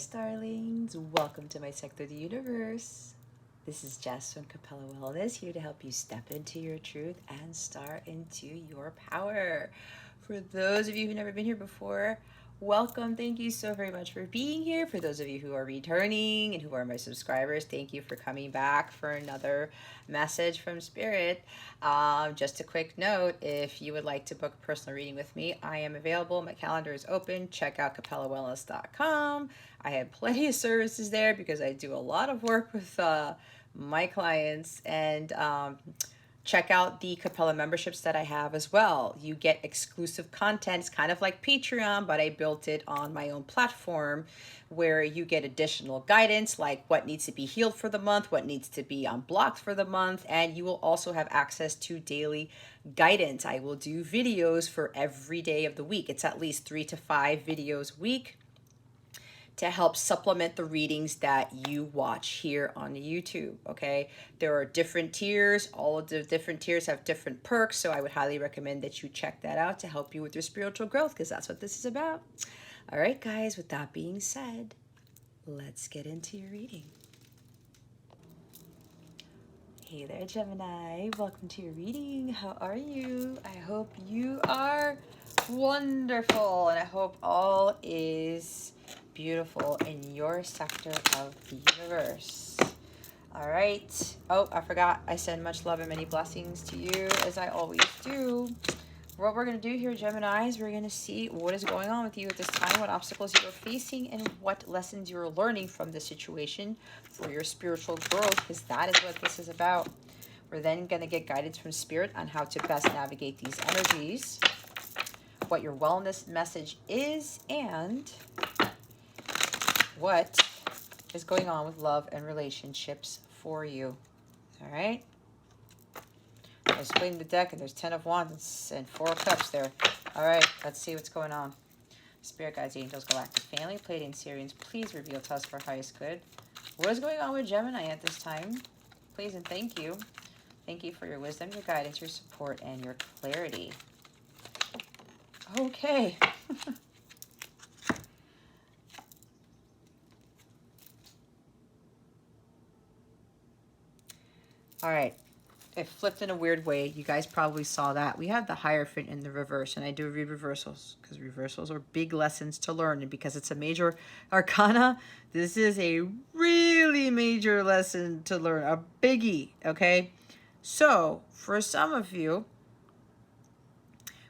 Starlings. Welcome to my sector of the universe. This is Jess from Capella Wellness, here to help you step into your truth and star into your power. For those of you who've never been here before, welcome. Thank you so very much for being here. For those of you who are returning and who are my subscribers, thank you for coming back for another message from Spirit. Just a quick note, if you would like to book a personal reading with me, I am available. My calendar is open. Check out capellawellness.com. I have plenty of services there because I do a lot of work with my clients, and check out the Capella memberships that I have as well. You get exclusive content. It's kind of like Patreon, but I built it on my own platform where you get additional guidance like what needs to be healed for the month, what needs to be unblocked for the month, and you will also have access to daily guidance. I will do videos for every day of the week. It's at least 3 to 5 videos a week to help supplement the readings that you watch here on YouTube, okay? There are different tiers. All of the different tiers have different perks, so I would highly recommend that you check that out to help you with your spiritual growth, because that's what this is about. All right, guys, with that being said, let's get into your reading. Hey there, Gemini. Welcome to your reading. How are you? I hope you are wonderful, and I hope all is beautiful in your sector of the universe. All right. Oh, I forgot. I send much love and many blessings to you, as I always do. What we're going to do here, Gemini, is we're going to see what is going on with you at this time, what obstacles you are facing, and what lessons you're learning from the situation for your spiritual growth, because that is what this is about. We're then going to get guidance from Spirit on how to best navigate these energies, what your wellness message is, and what is going on with love and relationships for you. All right? I was splitting the deck, and there's 10 of Wands and 4 of Cups there. All right, let's see what's going on. Spirit guides, angels, galactic family, Pleiadian, Sirians, please reveal to us for highest good. What is going on with Gemini at this time? Please and thank you. Thank you for your wisdom, your guidance, your support, and your clarity. Okay. All right. It flipped in a weird way. You guys probably saw that. We have the Hierophant in the reverse, and I do read reversals because reversals are big lessons to learn. And because it's a major arcana, this is a really major lesson to learn, a biggie, okay? So, for some of you,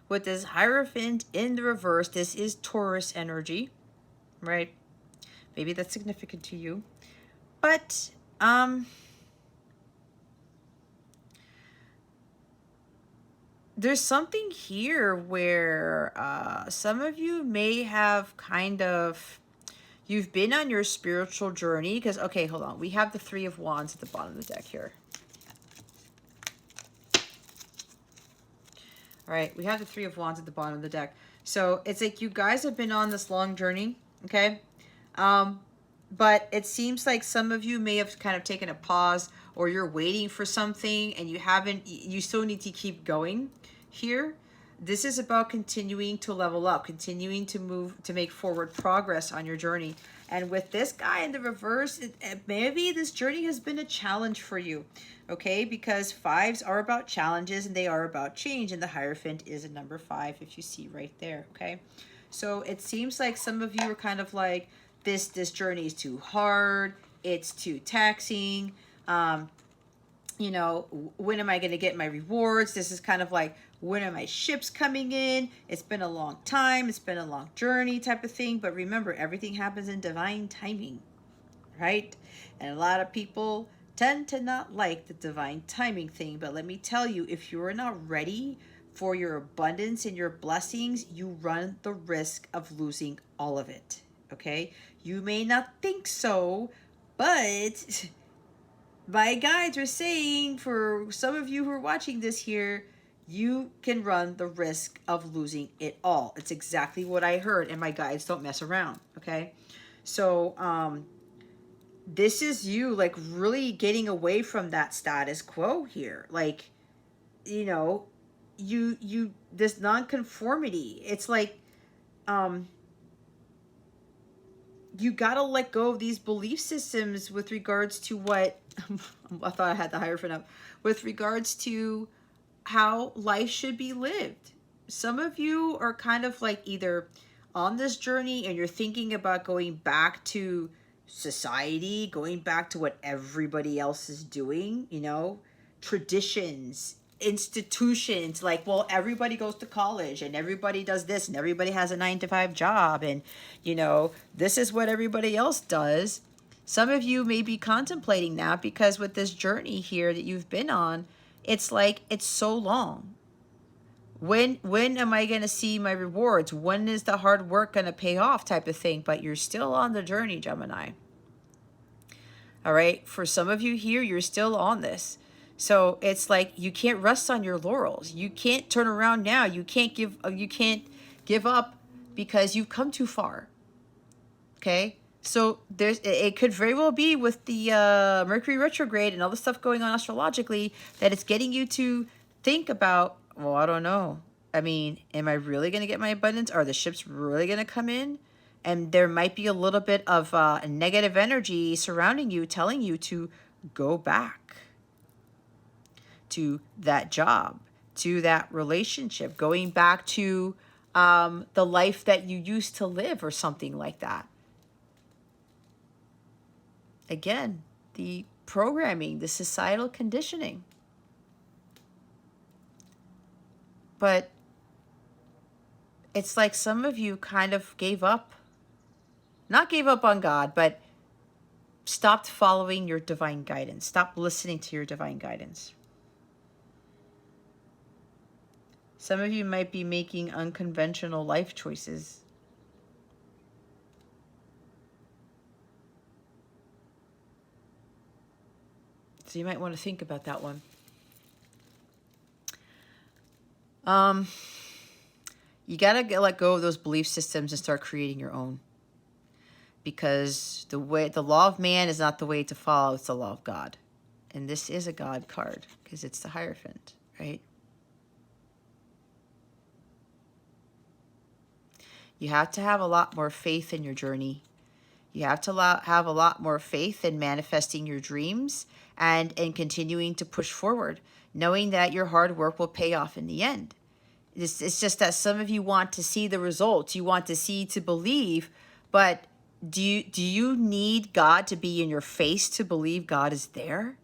with this Hierophant in the reverse, this is Taurus energy, right? Maybe that's significant to you. But, there's something here where some of you may have kind of, you've been on your spiritual journey, because, okay, hold on. We have the 3 of Wands at the bottom of the deck here. All right, we have the 3 of Wands at the bottom of the deck. So it's like you guys have been on this long journey, okay? But it seems like some of you may have kind of taken a pause, or you're waiting for something and you still need to keep going here. This is about continuing to level up, continuing to move, to make forward progress on your journey. And with this guy in the reverse, maybe this journey has been a challenge for you, okay? Because 5s are about challenges and they are about change. And the Hierophant is a number 5, if you see right there, okay? So it seems like some of you are kind of like, this journey is too hard, it's too taxing. You know, when am I going to get my rewards? This is kind of like, when are my ships coming in? It's been a long time. It's been a long journey type of thing. But remember, everything happens in divine timing, right? And a lot of people tend to not like the divine timing thing. But let me tell you, if you're not ready for your abundance and your blessings, you run the risk of losing all of it, okay? You may not think so, but my guides are saying, for some of you who are watching this here, you can run the risk of losing it all. It's exactly what I heard, and my guides don't mess around, okay? So, this is you, like, really getting away from that status quo here. Like, you know, this nonconformity. It's like, you got to let go of these belief systems with regards to what I thought I had the Hierophant up, with regards to how life should be lived. Some of you are kind of like either on this journey and you're thinking about going back to society, going back to what everybody else is doing, you know, traditions, institutions, like, well, everybody goes to college and everybody does this and everybody has a 9 to 5 job and, you know, this is what everybody else does. Some of you may be contemplating that because with this journey here that you've been on, it's like it's so long. When am I going to see my rewards? When is the hard work going to pay off type of thing? But you're still on the journey, Gemini. All right. For some of you here, you're still on this. So it's like you can't rest on your laurels. You can't turn around now. You can't give up because you've come too far. Okay? So it could very well be with the Mercury retrograde and all the stuff going on astrologically that it's getting you to think about, well, I don't know. I mean, am I really going to get my abundance? Are the ships really going to come in? And there might be a little bit of negative energy surrounding you, telling you to go back to that job, to that relationship, going back to the life that you used to live or something like that. Again, the programming, the societal conditioning. But it's like some of you kind of gave up. Not gave up on God, but stopped following your divine guidance. Stopped listening to your divine guidance. Some of you might be making unconventional life choices. So you might want to think about that one. You got to let go of those belief systems and start creating your own. Because the law of man is not the way to follow, it's the law of God. And this is a God card because it's the Hierophant, right? You have to have a lot more faith in your journey. You have to have a lot more faith in manifesting your dreams and continuing to push forward, knowing that your hard work will pay off in the end. It's just that some of you want to see the results. You want to see to believe, but do you need God to be in your face to believe God is there?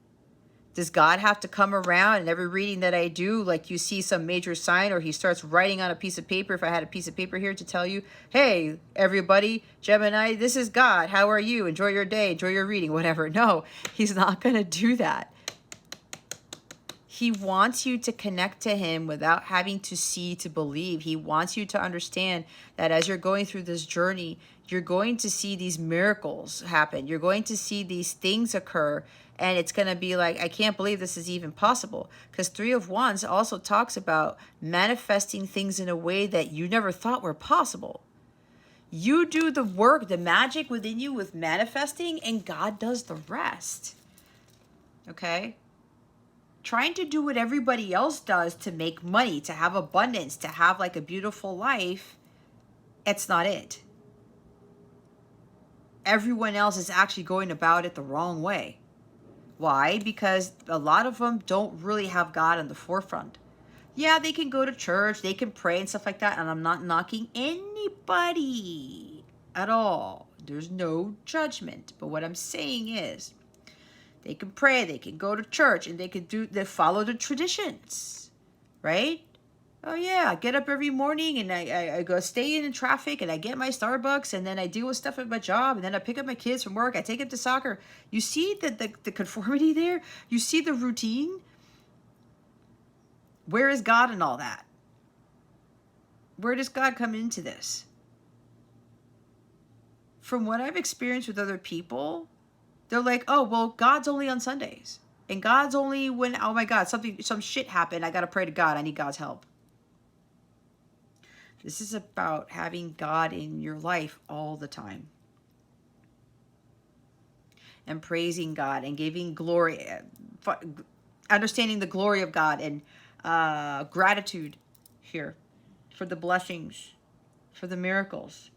Does God have to come around and every reading that I do, like you see some major sign or he starts writing on a piece of paper, if I had a piece of paper here to tell you, hey, everybody, Gemini, this is God. How are you? Enjoy your day. Enjoy your reading, whatever. No, he's not going to do that. He wants you to connect to him without having to see to believe. He wants you to understand that as you're going through this journey, you're going to see these miracles happen. You're going to see these things occur. And it's going to be like, I can't believe this is even possible. Because 3 of Wands also talks about manifesting things in a way that you never thought were possible. You do the work, the magic within you with manifesting, and God does the rest. Okay? Trying to do what everybody else does to make money, to have abundance, to have like a beautiful life, it's not it. Everyone else is actually going about it the wrong way. Why? Because a lot of them don't really have God in the forefront. Yeah, they can go to church, they can pray and stuff like that, and I'm not knocking anybody at all. There's no judgment. But what I'm saying is, they can pray, they can go to church, and they follow the traditions, right? Oh yeah, I get up every morning and I go stay in traffic and I get my Starbucks and then I deal with stuff at my job and then I pick up my kids from work. I take them to soccer. You see the conformity there? You see the routine? Where is God in all that? Where does God come into this? From what I've experienced with other people, they're like, oh, well, God's only on Sundays. And God's only when, oh my God, some shit happened. I got to pray to God. I need God's help. This is about having God in your life all the time. And praising God and giving glory, understanding the glory of God and gratitude here for the blessings, for the miracles,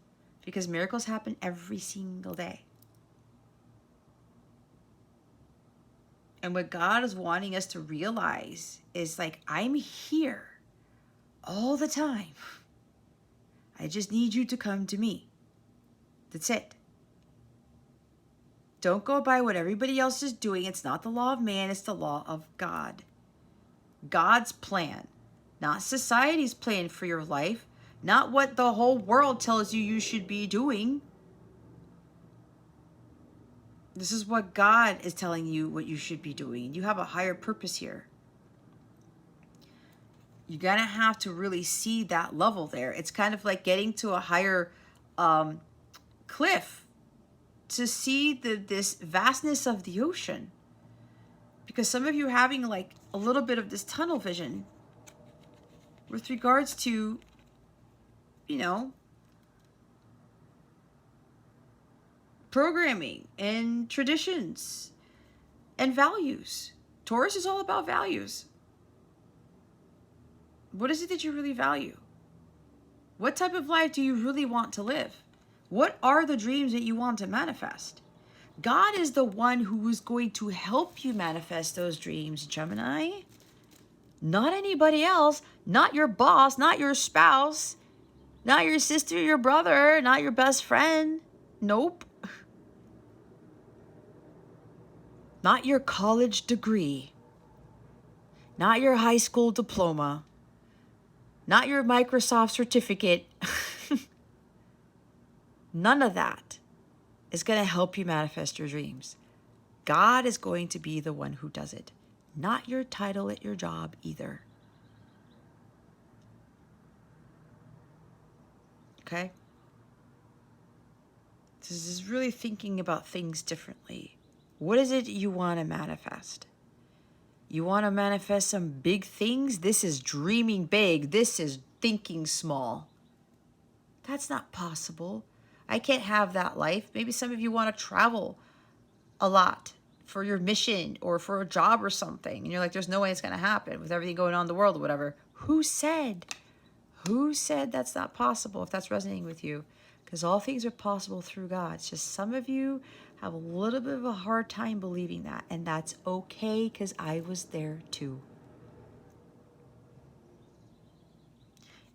because miracles happen every single day. And what God is wanting us to realize is like, I'm here all the time. I just need you to come to me. That's it. Don't go by what everybody else is doing. It's not the law of man, it's the law of God. God's plan, not society's plan for your life, not what the whole world tells you you should be doing. This is what God is telling you what you should be doing. You have a higher purpose here. You're going to have to really see that level there. It's kind of like getting to a higher cliff to see this vastness of the ocean. Because some of you are having like a little bit of this tunnel vision with regards to, you know, programming and traditions and values. Taurus is all about values. What is it that you really value? What type of life do you really want to live? What are the dreams that you want to manifest? God is the one who is going to help you manifest those dreams, Gemini. Not anybody else, not your boss, not your spouse, not your sister, your brother, not your best friend. Nope. Not your college degree, not your high school diploma, not your Microsoft certificate. None of that is going to help you manifest your dreams. God is going to be the one who does it, not your title at your job either. Okay? This is really thinking about things differently. What is it you want to manifest? You want to manifest some big things? This is dreaming big. This is thinking small. That's not possible. I can't have that life. Maybe some of you want to travel a lot for your mission or for a job or something. And you're like, there's no way it's going to happen with everything going on in the world or whatever. Who said? Who said that's not possible if that's resonating with you? Because all things are possible through God. It's just some of you have a little bit of a hard time believing that. And that's okay, because I was there too.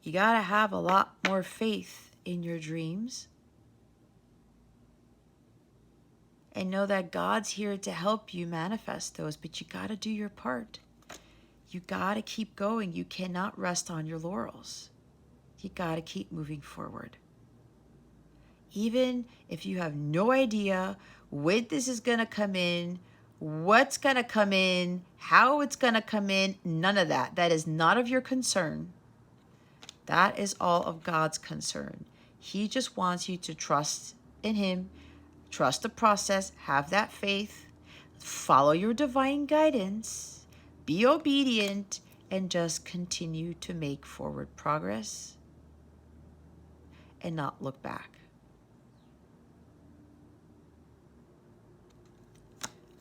You got to have a lot more faith in your dreams. And know that God's here to help you manifest those. But you got to do your part. You got to keep going. You cannot rest on your laurels. You got to keep moving forward. Even if you have no idea when this is going to come in, what's going to come in, how it's going to come in, none of that. That is not of your concern. That is all of God's concern. He just wants you to trust in Him, trust the process, have that faith, follow your divine guidance, be obedient, and just continue to make forward progress and not look back.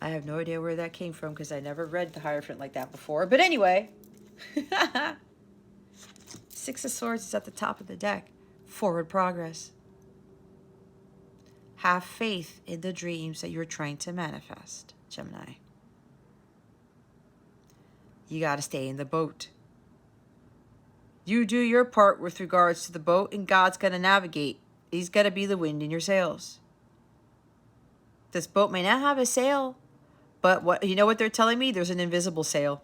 I have no idea where that came from because I never read the Hierophant like that before. But anyway, Six of Swords is at the top of the deck. Forward progress. Have faith in the dreams that you're trying to manifest, Gemini. You got to stay in the boat. You do your part with regards to the boat, and God's going to navigate. He's going to be the wind in your sails. This boat may not have a sail, but what you know what they're telling me? There's an invisible sail.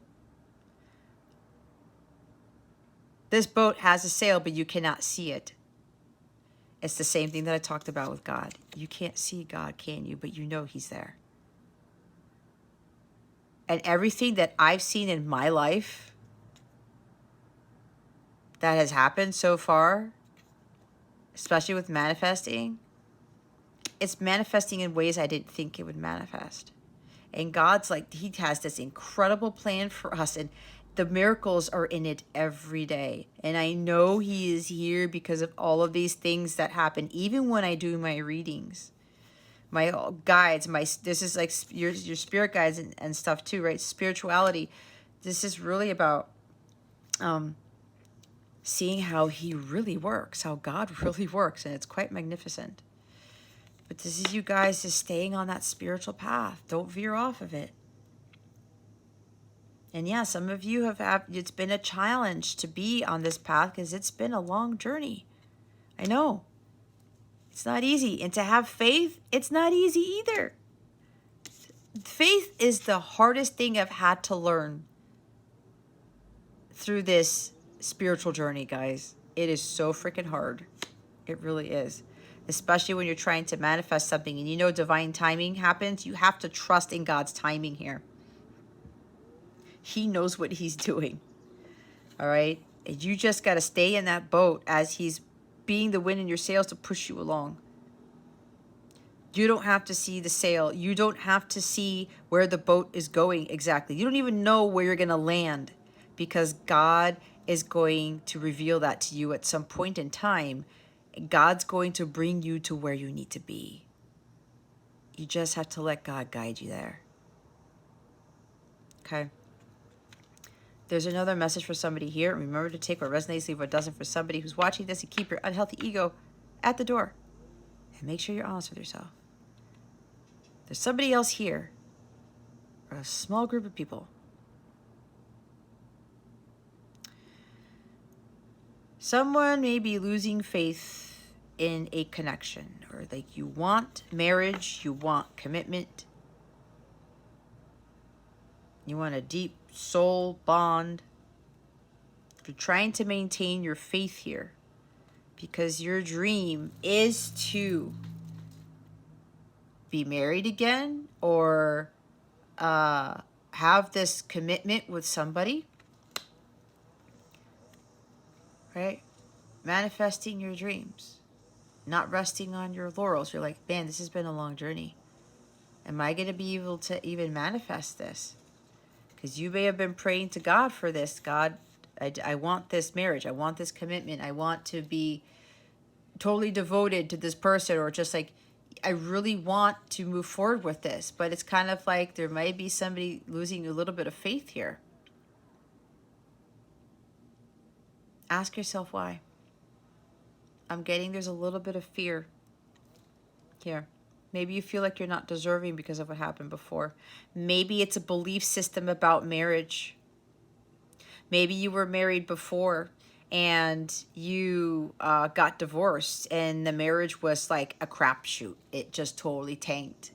This boat has a sail, but you cannot see it. It's the same thing that I talked about with God. You can't see God, can you? But you know He's there. And everything that I've seen in my life that has happened so far, especially with manifesting, it's manifesting in ways I didn't think it would manifest. And God's like, He has this incredible plan for us, and the miracles are in it every day. And I know He is here because of all of these things that happen, even when I do my readings, my guides, this is like your spirit guides and stuff too, right? Spirituality. This is really about seeing how he really works, how God really works, and it's quite magnificent. But this is you guys just staying on that spiritual path. Don't veer off of it. And yeah, some of you it's been a challenge to be on this path because it's been a long journey. I know. It's not easy. And to have faith, it's not easy either. Faith is the hardest thing I've had to learn through this spiritual journey, guys. It is so freaking hard. It really is. Especially when you're trying to manifest something and you know divine timing happens. You have to trust in God's timing here. He knows what he's doing. All right? And you just got to stay in that boat as he's being the wind in your sails to push you along. You don't have to see the sail. You don't have to see where the boat is going exactly. You don't even know where you're going to land, because God is going to reveal that to you at some point in time. God's going to bring you to where you need to be. You just have to let God guide you there. Okay? There's another message for somebody here. Remember to take what resonates, leave what doesn't for somebody who's watching this, and keep your unhealthy ego at the door. And make sure you're honest with yourself. There's somebody else here, or a small group of people. Someone may be losing faith in a connection, or like you want marriage, you want commitment, you want a deep soul bond. You're trying to maintain your faith here because your dream is to be married again, or have this commitment with somebody, right? Manifesting your dreams, not resting on your laurels. You're like, man, this has been a long journey. Am I going to be able to even manifest this? Because you may have been praying to God for this. God, I want this marriage. I want this commitment. I want to be totally devoted to this person, or just like, I really want to move forward with this. But it's kind of like there might be somebody losing a little bit of faith here. Ask yourself why. I'm getting there's a little bit of fear here. Maybe you feel like you're not deserving because of what happened before. Maybe it's a belief system about marriage. Maybe you were married before and you got divorced and the marriage was like a crapshoot. It just totally tanked.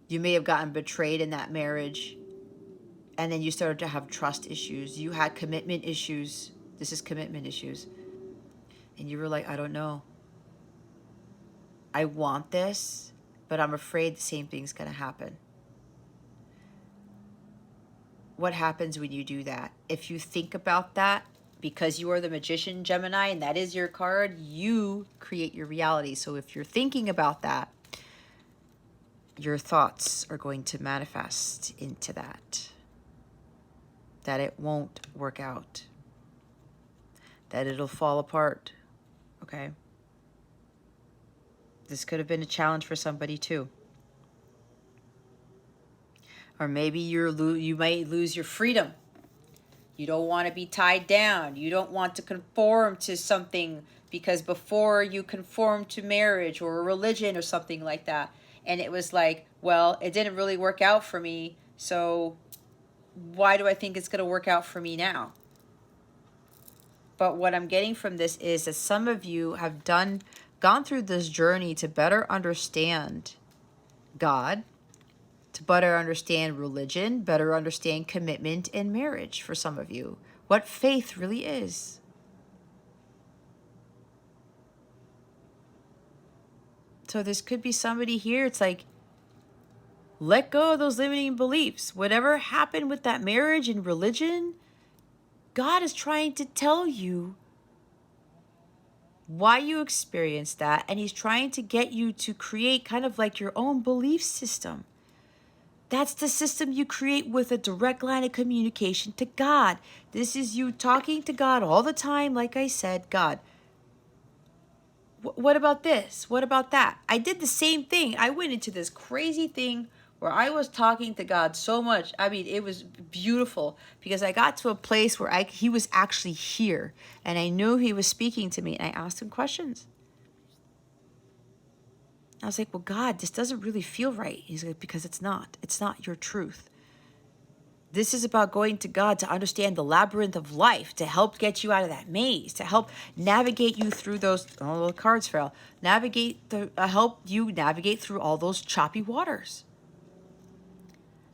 You may have gotten betrayed in that marriage, and then you started to have trust issues. You had commitment issues. This is commitment issues. And you were like, I don't know. I want this, but I'm afraid the same thing's going to happen. What happens when you do that? If you think about that, because you are the magician, Gemini, and that is your card, you create your reality. So if you're thinking about that, your thoughts are going to manifest into that it won't work out, that it'll fall apart, okay? This could have been a challenge for somebody too. Or maybe you might lose your freedom. You don't want to be tied down. You don't want to conform to something, because before you conformed to marriage or a religion or something like that. And it was like, well, it didn't really work out for me, so why do I think it's going to work out for me now? But what I'm getting from this is that some of you have gone through this journey to better understand God, to better understand religion, better understand commitment and marriage for some of you. What faith really is. So this could be somebody here, it's like, let go of those limiting beliefs. Whatever happened with that marriage and religion, God is trying to tell you why you experienced that, and he's trying to get you to create kind of like your own belief system. That's the system you create with a direct line of communication to God. This is you talking to God all the time. Like I said, God, what about this? What about that? I did the same thing. I went into this crazy thing where I was talking to God so much. I mean, it was beautiful because I got to a place where he was actually here and I knew he was speaking to me, and I asked him questions. I was like, well, God, this doesn't really feel right. He's like, because it's not. It's not your truth. This is about going to God to understand the labyrinth of life, to help get you out of that maze, to help navigate you through those, oh, the cards fell, help you navigate through all those choppy waters.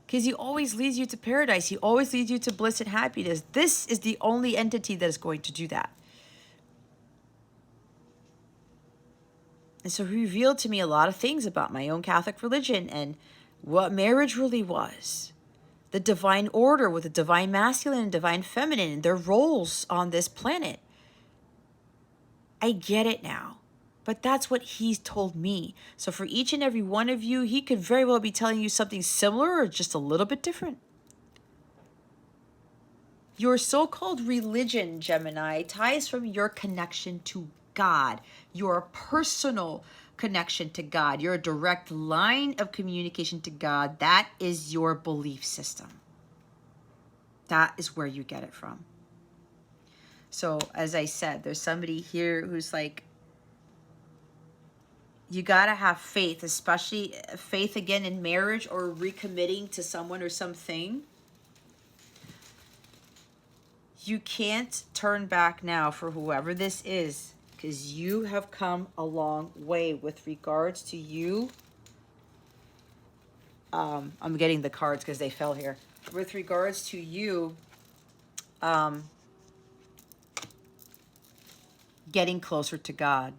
Because he always leads you to paradise. He always leads you to bliss and happiness. This is the only entity that is going to do that. And so he revealed to me a lot of things about my own Catholic religion and what marriage really was. The divine order with the divine masculine and divine feminine and their roles on this planet. I get it now. But that's what he's told me. So for each and every one of you, he could very well be telling you something similar or just a little bit different. Your so-called religion, Gemini, ties from your connection to God, your personal connection to God, your direct line of communication to God. That is your belief system. That is where you get it from. So as I said, there's somebody here who's like, you got to have faith, especially faith again in marriage or recommitting to someone or something. You can't turn back now for whoever this is, because you have come a long way with regards to you. I'm getting the cards because they fell here. With regards to you getting closer to God,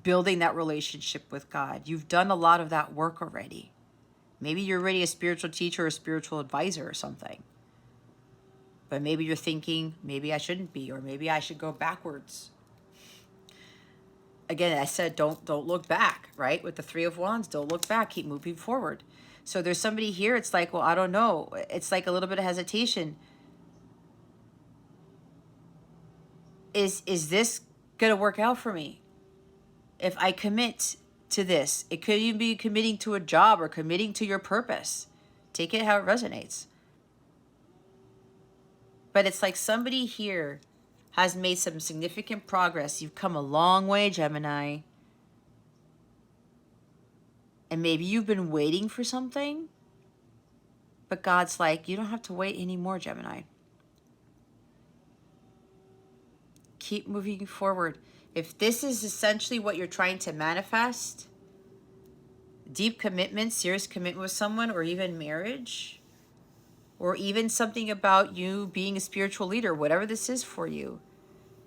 building that relationship with God. You've done a lot of that work already. Maybe you're already a spiritual teacher or a spiritual advisor or something. But maybe you're thinking, maybe I shouldn't be, or maybe I should go backwards. Again, I said, don't look back, right? With the Three of Wands, don't look back, keep moving forward. So there's somebody here, it's like, well, I don't know. It's like a little bit of hesitation. Is this going to work out for me? If I commit to this, it could even be committing to a job or committing to your purpose. Take it how it resonates. But it's like somebody here has made some significant progress. You've come a long way, Gemini. And maybe you've been waiting for something. But God's like, you don't have to wait anymore, Gemini. Keep moving forward. If this is essentially what you're trying to manifest, deep commitment, serious commitment with someone, or even marriage, or even something about you being a spiritual leader, whatever this is for you,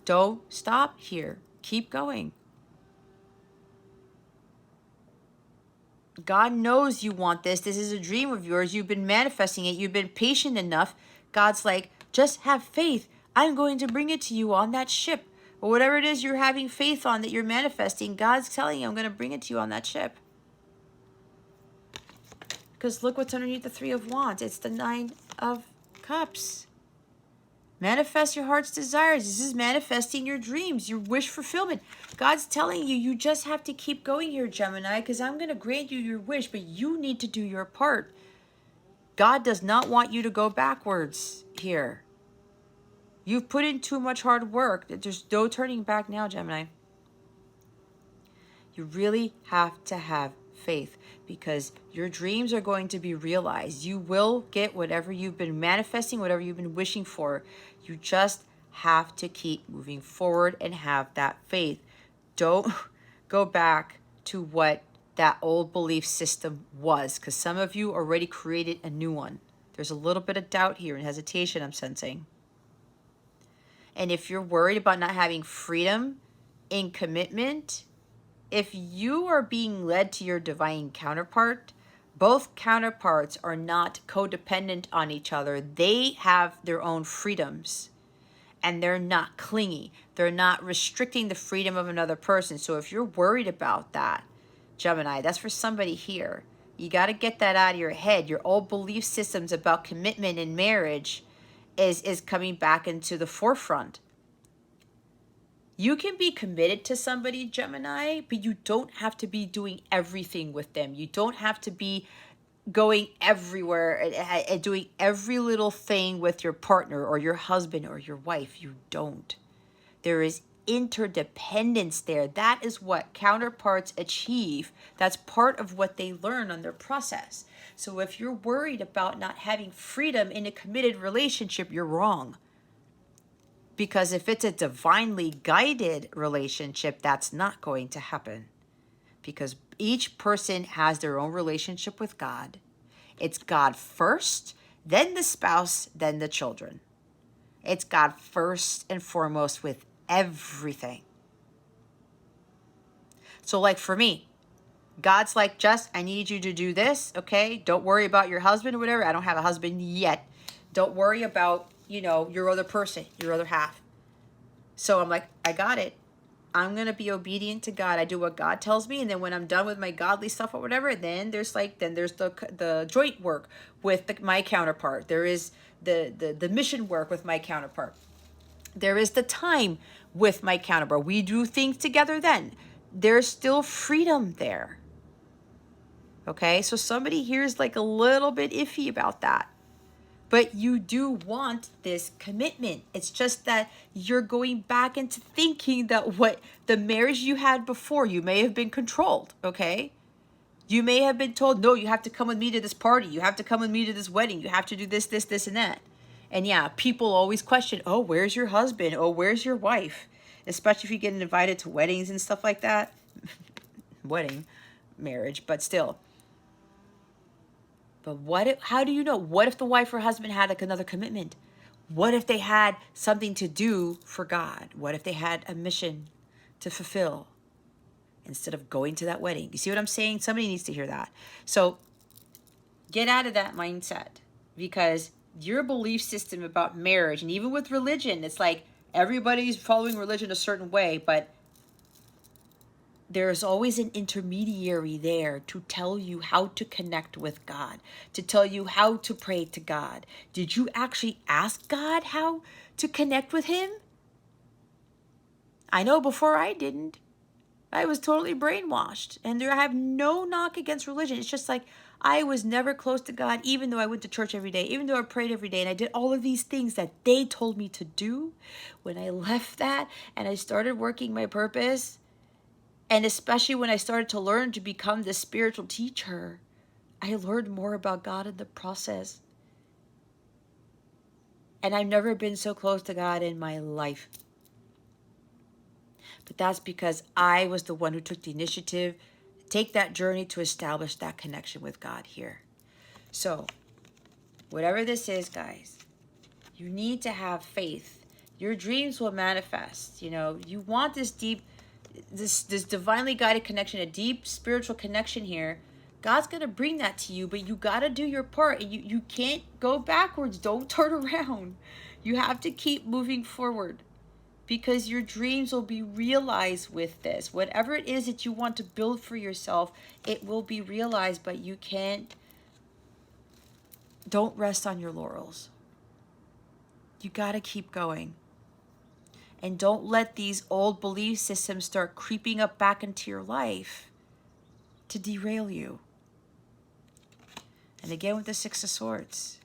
don't stop here. Keep going. God knows you want this. This is a dream of yours. You've been manifesting it. You've been patient enough. God's like, just have faith. I'm going to bring it to you on that ship. Or whatever it is you're having faith on that you're manifesting, God's telling you, I'm going to bring it to you on that ship. Because look what's underneath the Three of Wands. It's the Nine of Cups. Manifest your heart's desires. This is manifesting your dreams, your wish fulfillment. God's telling you, you just have to keep going here, Gemini, because I'm going to grant you your wish, but you need to do your part. God does not want you to go backwards here. You've put in too much hard work. There's no turning back now, Gemini. You really have to have faith because your dreams are going to be realized. You will get whatever you've been manifesting, whatever you've been wishing for. You just have to keep moving forward and have that faith. Don't go back to what that old belief system was, because some of you already created a new one. There's a little bit of doubt here and hesitation I'm sensing. And if you're worried about not having freedom in commitment, if you are being led to your divine counterpart, both counterparts are not codependent on each other. They have their own freedoms and they're not clingy. They're not restricting the freedom of another person. So if you're worried about that, Gemini, that's for somebody here. You got to get that out of your head. Your old belief systems about commitment in marriage is coming back into the forefront. You can be committed to somebody, Gemini, but you don't have to be doing everything with them. You don't have to be going everywhere and doing every little thing with your partner or your husband or your wife. You don't. There is interdependence there. That is what counterparts achieve. That's part of what they learn on their process. So if you're worried about not having freedom in a committed relationship, you're wrong. Because if it's a divinely guided relationship, that's not going to happen. Because each person has their own relationship with God. It's God first, then the spouse, then the children. It's God first and foremost with everything. So like for me, God's like, Jess, I need you to do this, okay? Don't worry about your husband or whatever. I don't have a husband yet. Don't worry about, your other person, your other half. So I'm like, I got it. I'm going to be obedient to God. I do what God tells me. And then when I'm done with my godly stuff or whatever, then there's the joint work with my counterpart. There is the mission work with my counterpart. There is the time with my counterpart. We do things together then. There's still freedom there. Okay, so somebody here is like a little bit iffy about that. But you do want this commitment. It's just that you're going back into thinking that what the marriage you had before, you may have been controlled, okay? You may have been told, no, you have to come with me to this party. You have to come with me to this wedding. You have to do this, this, this, and that. And yeah, people always question, oh, where's your husband? Oh, where's your wife? Especially if you get invited to weddings and stuff like that. Wedding, marriage, but still. But how do you know? What if the wife or husband had like another commitment? What if they had something to do for God? What if they had a mission to fulfill instead of going to that wedding? You see what I'm saying? Somebody needs to hear that. So get out of that mindset, because your belief system about marriage, and even with religion, it's like everybody's following religion a certain way, but there's always an intermediary there to tell you how to connect with God, to tell you how to pray to God. Did you actually ask God how to connect with him? I know before I didn't. I was totally brainwashed. And I have no knock against religion. It's just like I was never close to God, even though I went to church every day, even though I prayed every day, and I did all of these things that they told me to do. When I left that and I started working my purpose, and especially when I started to learn to become the spiritual teacher, I learned more about God in the process. And I've never been so close to God in my life. But that's because I was the one who took the initiative, take that journey to establish that connection with God here. So, whatever this is, guys, you need to have faith. Your dreams will manifest. You want this deep, this divinely guided connection, a deep spiritual connection here. God's going to bring that to you, but you got to do your part, and you can't go backwards. Don't turn around. You have to keep moving forward, because your dreams will be realized with this. Whatever it is that you want to build for yourself, it will be realized, but don't rest on your laurels. You got to keep going. And don't let these old belief systems start creeping up back into your life to derail you. And again with the Six of Swords,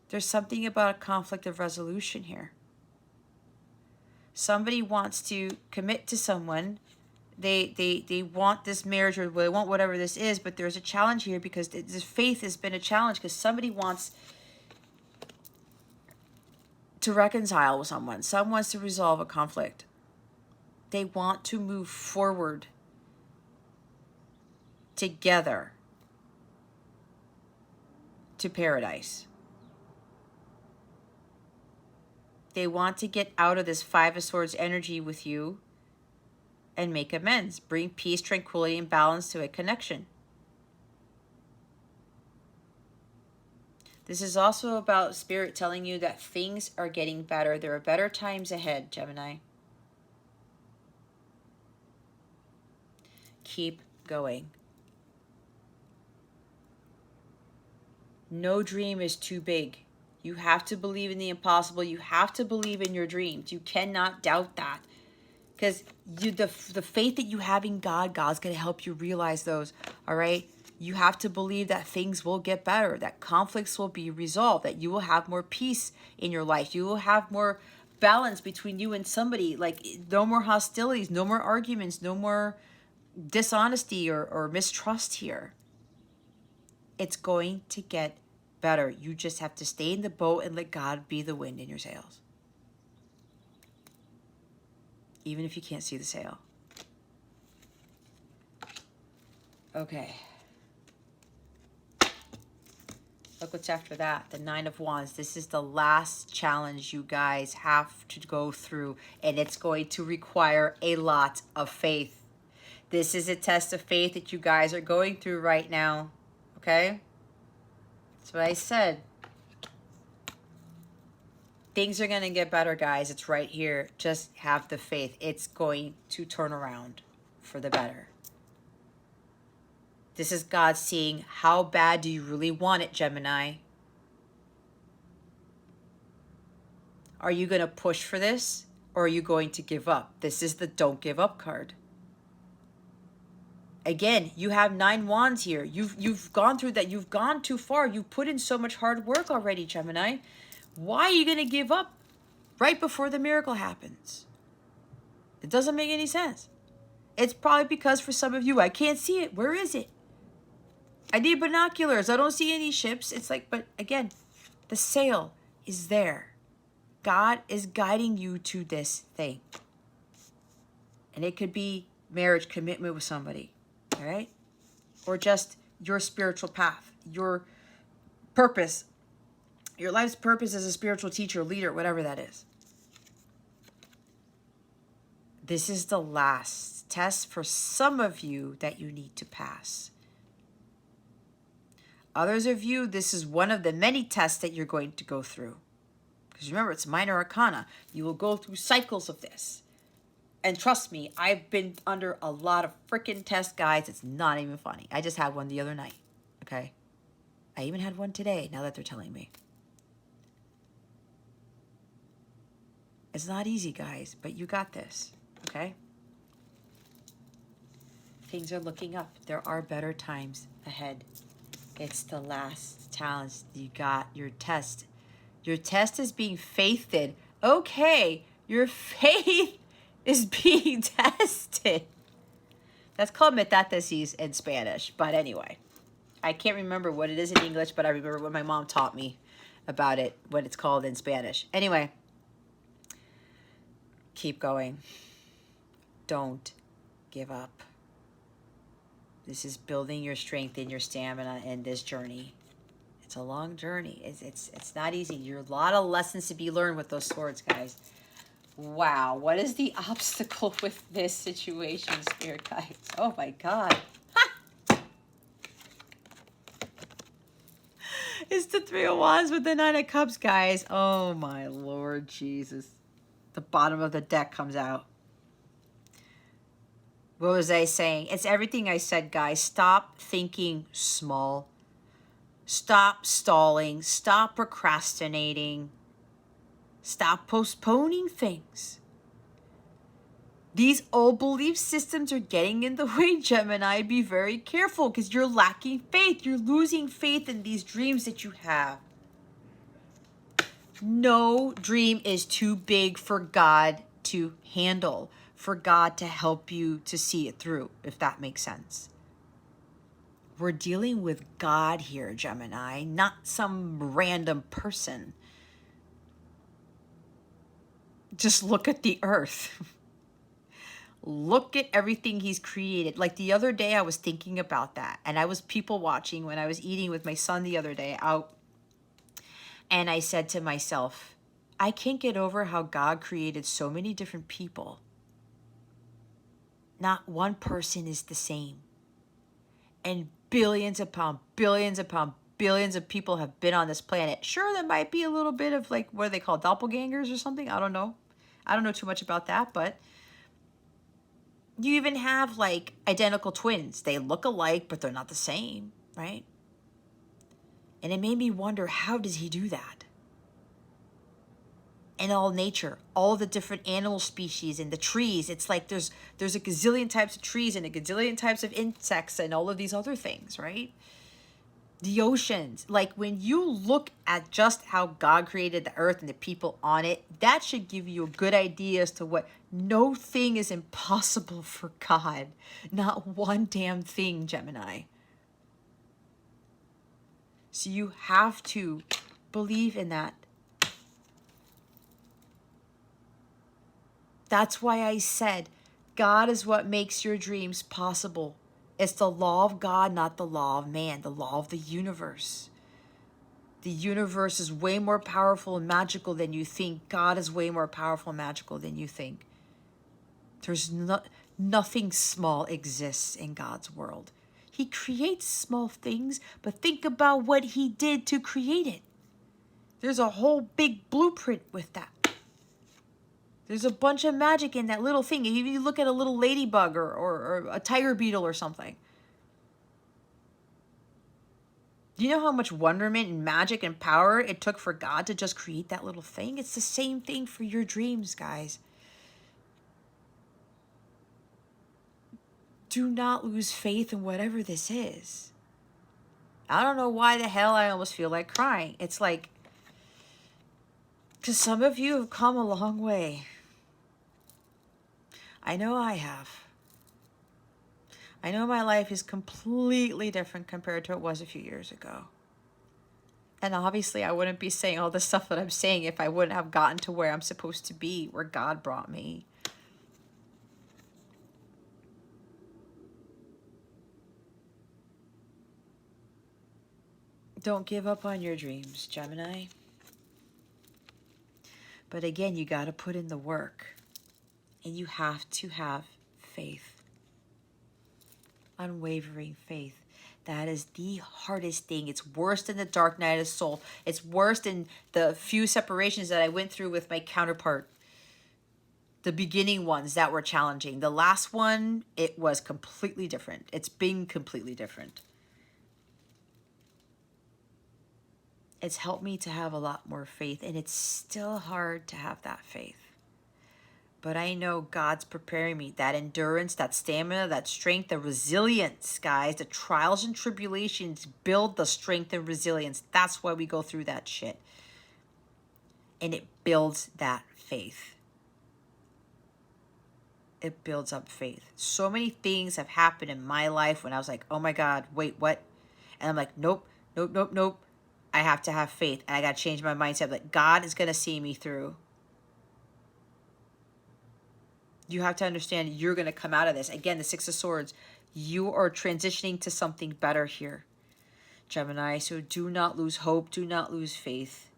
there's something about a conflict of resolution here. Somebody wants to commit to someone. They want this marriage, or they want whatever this is, but there's a challenge here, because this faith has been a challenge, because somebody wants to reconcile with someone. Someone wants to resolve a conflict. They want to move forward together to paradise. They want to get out of this Five of Swords energy with you and make amends. Bring peace, tranquility, and balance to a connection. This is also about Spirit telling you that things are getting better. There are better times ahead, Gemini. Keep going. No dream is too big. You have to believe in the impossible. You have to believe in your dreams. You cannot doubt that. Because the faith that you have in God, God's going to help you realize those, all right? You have to believe that things will get better, that conflicts will be resolved, that you will have more peace in your life. You will have more balance between you and somebody. Like, no more hostilities, no more arguments, no more dishonesty or mistrust here. It's going to get better. You just have to stay in the boat and let God be the wind in your sails. Even if you can't see the sail. Okay. Look what's after that. The Nine of Wands. This is the last challenge you guys have to go through. And it's going to require a lot of faith. This is a test of faith that you guys are going through right now. Okay? That's what I said. Things are going to get better, guys. It's right here. Just have the faith. It's going to turn around for the better. This is God seeing how bad do you really want it, Gemini? Are you going to push for this or are you going to give up? This is the don't give up card. Again, you have 9 wands here. You've gone through that. You've gone too far. You've put in so much hard work already, Gemini. Why are you going to give up right before the miracle happens? It doesn't make any sense. It's probably because for some of you, I can't see it. Where is it? I need binoculars. I don't see any ships. It's like, but again, the sail is there. God is guiding you to this thing. And it could be marriage, commitment with somebody, all right? Or just your spiritual path, your purpose, your life's purpose as a spiritual teacher, leader, whatever that is. This is the last test for some of you that you need to pass. Others of you, this is one of the many tests that you're going to go through. Because remember, it's minor arcana. You will go through cycles of this. And trust me, I've been under a lot of freaking tests, guys. It's not even funny. I just had one the other night, okay? I even had one today, now that they're telling me. It's not easy, guys, but you got this, okay? Things are looking up. There are better times ahead. It's the last challenge. You got your test. Your test is being faithed. Okay, your faith is being tested. That's called metathesis in Spanish. But anyway, I can't remember what it is in English, but I remember what my mom taught me about it, what it's called in Spanish. Anyway, keep going. Don't give up. This is building your strength and your stamina in this journey. It's a long journey. It's not easy. There's a lot of lessons to be learned with those swords, guys. Wow, what is the obstacle with this situation, Spirit Guides? Oh my God. It's the 3 of Wands with the 9 of Cups, guys. Oh my Lord Jesus. The bottom of the deck comes out. What was I saying? It's everything I said, guys. Stop thinking small. Stop stalling. Stop procrastinating. Stop postponing things. These old belief systems are getting in the way, Gemini. Be very careful because you're lacking faith. You're losing faith in these dreams that you have. No dream is too big for God to handle, for God to help you to see it through, if that makes sense. We're dealing with God here, Gemini, not some random person. Just look at the earth. Look at everything he's created. Like the other day, I was thinking about that. And I was people watching when I was eating with my son the other day out. And I said to myself, I can't get over how God created so many different people. Not one person is the same. And billions upon billions upon billions of people have been on this planet. Sure, there might be a little bit of like, what are they called, doppelgangers or something? I don't know. I don't know too much about that, but you even have like identical twins. They look alike, but they're not the same, right? And it made me wonder, how does he do that? and all nature, all the different animal species and the trees. It's like there's a gazillion types of trees and a gazillion types of insects and all of these other things, right? The oceans. Like when you look at just how God created the earth and the people on it, that should give you a good idea as to what no thing is impossible for God. Not one damn thing, Gemini. So you have to believe in that. That's why I said God is what makes your dreams possible. It's the law of God, not the law of man, the law of the universe. The universe is way more powerful and magical than you think. God is way more powerful and magical than you think. There's nothing small exists in God's world. He creates small things, but think about what he did to create it. There's a whole big blueprint with that. There's a bunch of magic in that little thing. If you look at a little ladybug or a tiger beetle or something. Do you know how much wonderment and magic and power it took for God to just create that little thing? It's the same thing for your dreams, guys. Do not lose faith in whatever this is. I don't know why the hell I almost feel like crying. It's like, because some of you have come a long way. I know I have. I know my life is completely different compared to it was a few years ago. And obviously I wouldn't be saying all the stuff that I'm saying if I wouldn't have gotten to where I'm supposed to be, where God brought me. Don't give up on your dreams, Gemini. But again, you got to put in the work. And you have to have faith. Unwavering faith. That is the hardest thing. It's worse than the dark night of the soul. It's worse than the few separations that I went through with my counterpart. The beginning ones that were challenging. The last one, it was completely different. It's been completely different. It's helped me to have a lot more faith, and it's still hard to have that faith. But I know God's preparing me. That endurance, that stamina, that strength, the resilience, guys. The trials and tribulations build the strength and resilience. That's why we go through that shit. And it builds that faith. It builds up faith. So many things have happened in my life when I was like, oh my God, wait, what? And I'm like, nope. I have to have faith. And I got to change my mindset. Like, God is going to see me through. You have to understand you're going to come out of this. Again, the Six of Swords. You are transitioning to something better here, Gemini. So do not lose hope. Do not lose faith.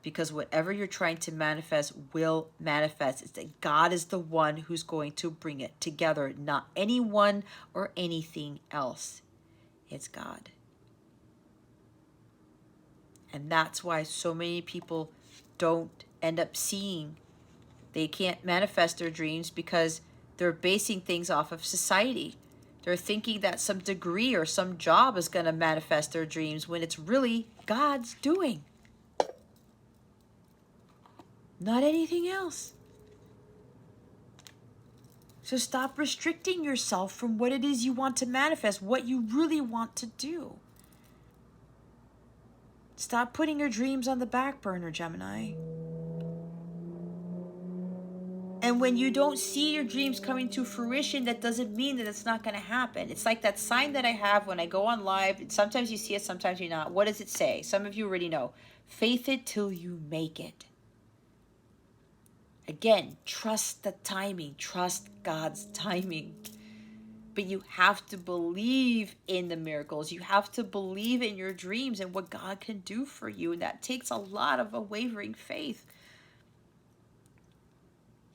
Because whatever you're trying to manifest will manifest. It's that God is the one who's going to bring it together. Not anyone or anything else. It's God. And that's why so many people don't end up seeing. They can't manifest their dreams because they're basing things off of society. They're thinking that some degree or some job is going to manifest their dreams when it's really God's doing. Not anything else. So stop restricting yourself from what it is you want to manifest, what you really want to do. Stop putting your dreams on the back burner, Gemini. And when you don't see your dreams coming to fruition, that doesn't mean that it's not going to happen. It's like that sign that I have when I go on live. Sometimes you see it, sometimes you're not. What does it say? Some of you already know. Faith it till you make it. Again, trust the timing. Trust God's timing. But you have to believe in the miracles. You have to believe in your dreams and what God can do for you. And that takes a lot of unwavering faith.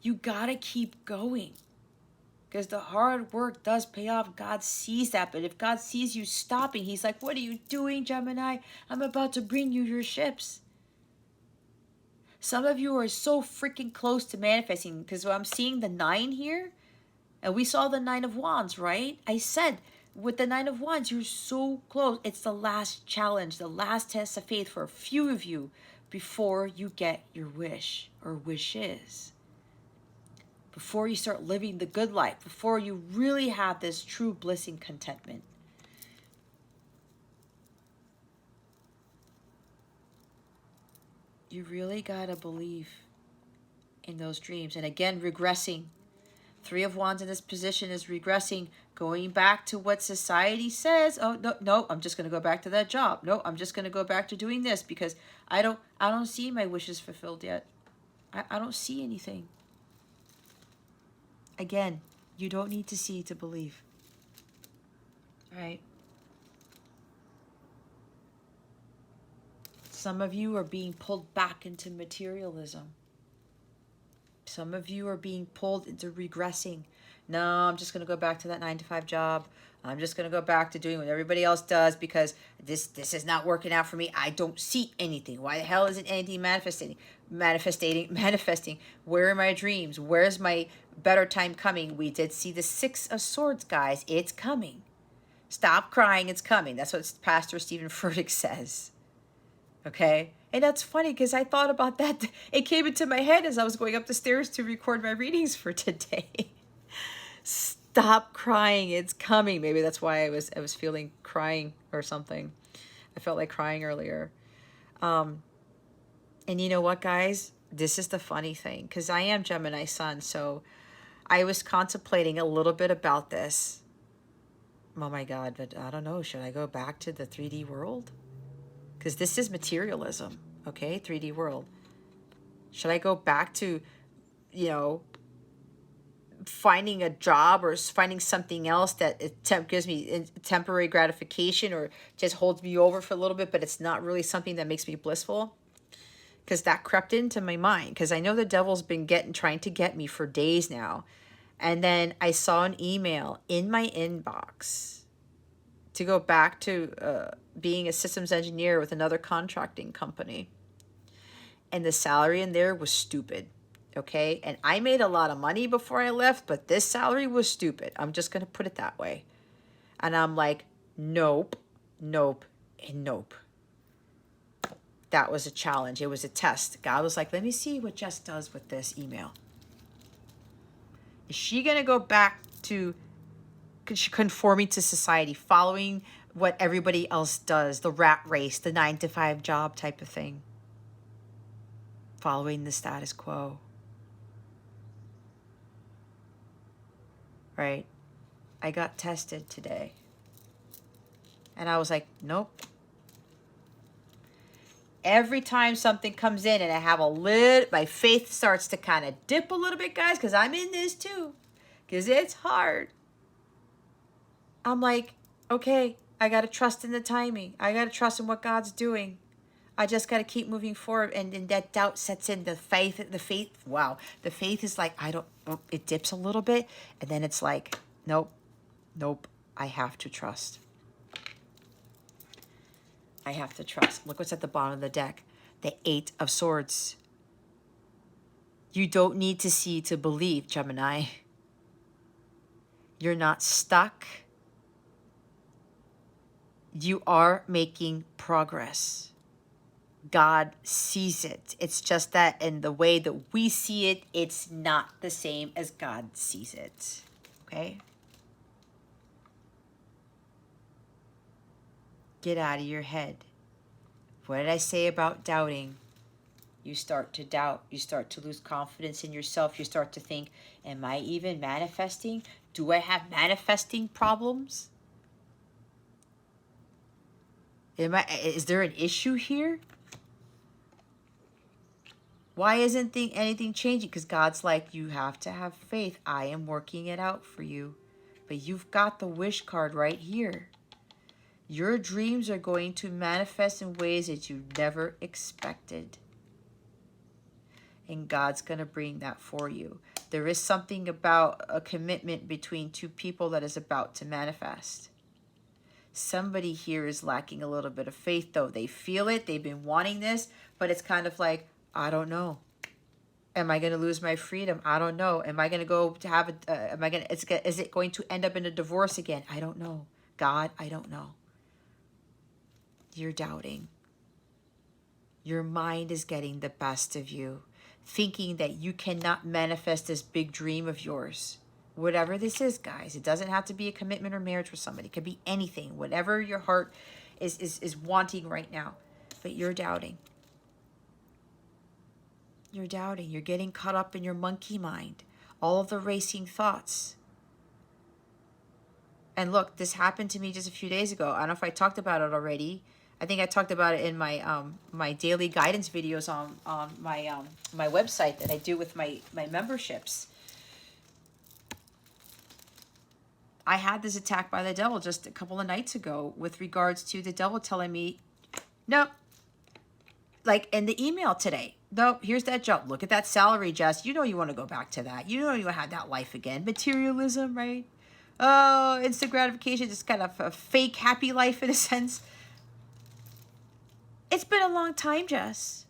You got to keep going. Because the hard work does pay off. God sees that. But if God sees you stopping, he's like, what are you doing, Gemini? I'm about to bring you your ships. Some of you are so freaking close to manifesting. Because I'm seeing the 9 here. And we saw the 9 of Wands, right? I said, with the 9 of Wands, you're so close. It's the last challenge, the last test of faith for a few of you. before you get your wish or wishes. Before you start living the good life, before you really have this true bliss and contentment. You really got to believe in those dreams. And again, regressing. Three of Wands in this position is regressing, going back to what society says. Oh, no, I'm just going to go back to that job. No, I'm just going to go back to doing this because I don't see my wishes fulfilled yet. I don't see anything. Again, you don't need to see to believe. All right. Some of you are being pulled back into materialism. Some of you are being pulled into regressing. No, I'm just going to go back to that 9-to-5 job. I'm just going to go back to doing what everybody else does because this is not working out for me. I don't see anything. Why the hell isn't anything manifesting? Where are my dreams? Where's my better time coming? We did see the 6 of Swords, guys. It's coming. Stop crying. It's coming. That's what Pastor Stephen Furtick says. Okay? And that's funny because I thought about that. It came into my head as I was going up the stairs to record my readings for today. Stop crying. It's coming. Maybe that's why I was feeling crying or something. I felt like crying earlier. And you know what, guys? This is the funny thing because I am Gemini sun. So I was contemplating a little bit about this. Oh my God. But I don't know. Should I go back to the 3D world? Because this is materialism, okay? 3D world. Should I go back to, finding a job or finding something else that gives me temporary gratification or just holds me over for a little bit, but it's not really something that makes me blissful? Because that crept into my mind. Because I know the devil's been trying to get me for days now. And then I saw an email in my inbox to go back to being a systems engineer with another contracting company. And the salary in there was stupid, okay? And I made a lot of money before I left, but this salary was stupid. I'm just going to put it that way. And I'm like, nope, nope, and nope. That was a challenge. It was a test. God was like, let me see what Jess does with this email. Is she going to go back to conforming to society, following what everybody else does, the rat race, the 9-to-5 job type of thing, following the status quo, right? I got tested today and I was like, nope. Every time something comes in and I have my faith starts to kind of dip a little bit, guys, because I'm in this too, because it's hard. I'm like, okay, I got to trust in the timing. I got to trust in what God's doing. I just got to keep moving forward. And then that doubt sets in. The faith, wow. The faith is like, it dips a little bit. And then it's like, nope, I have to trust. I have to trust. Look what's at the bottom of the deck. The 8 of Swords. You don't need to see to believe, Gemini. You're not stuck. You are making progress. God sees it. It's just that in the way that we see it, it's not the same as God sees it. Okay? Get out of your head. What did I say about doubting? You start to doubt. You start to lose confidence in yourself. You start to think, am I even manifesting? Do I have manifesting problems? Is there an issue here? Why isn't anything changing? Because God's like, you have to have faith. I am working it out for you. But you've got the wish card right here. Your dreams are going to manifest in ways that you never expected. And God's going to bring that for you. There is something about a commitment between two people that is about to manifest. Somebody here is lacking a little bit of faith, though. They feel it. They've been wanting this, but it's kind of like, I don't know. Am I going to lose my freedom? I don't know. Am I going to go to have is it going to end up in a divorce again? I don't know. God, I don't know. You're doubting. Your mind is getting the best of you, thinking that you cannot manifest this big dream of yours. Whatever this is, guys, it doesn't have to be a commitment or marriage with somebody. It could be anything, whatever your heart is wanting right now. But you're doubting. You're doubting. You're getting caught up in your monkey mind. All of the racing thoughts. And look, this happened to me just a few days ago. I don't know if I talked about it already. I think I talked about it in my my daily guidance videos on my my website that I do with my memberships. I had this attack by the devil just a couple of nights ago with regards to the devil telling me, no, like in the email today, no, here's that job. Look at that salary, Jess. You know you want to go back to that. You know you want to have that life again. Materialism, right? Oh, instant gratification, just kind of a fake happy life in a sense. It's been a long time, Jess.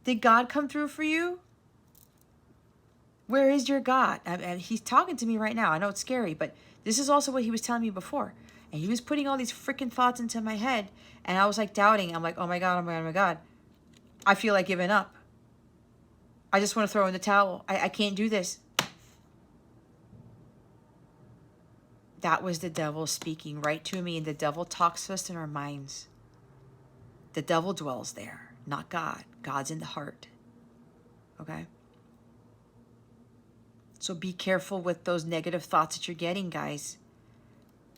Did God come through for you? Where is your God? And he's talking to me right now. I know it's scary, but this is also what he was telling me before. And he was putting all these freaking thoughts into my head. And I was like doubting. I'm like, oh my God, oh my God, oh my God. I feel like giving up. I just want to throw in the towel. I can't do this. That was the devil speaking right to me. And the devil talks to us in our minds. The devil dwells there, not God. God's in the heart. Okay? So be careful with those negative thoughts that you're getting, guys.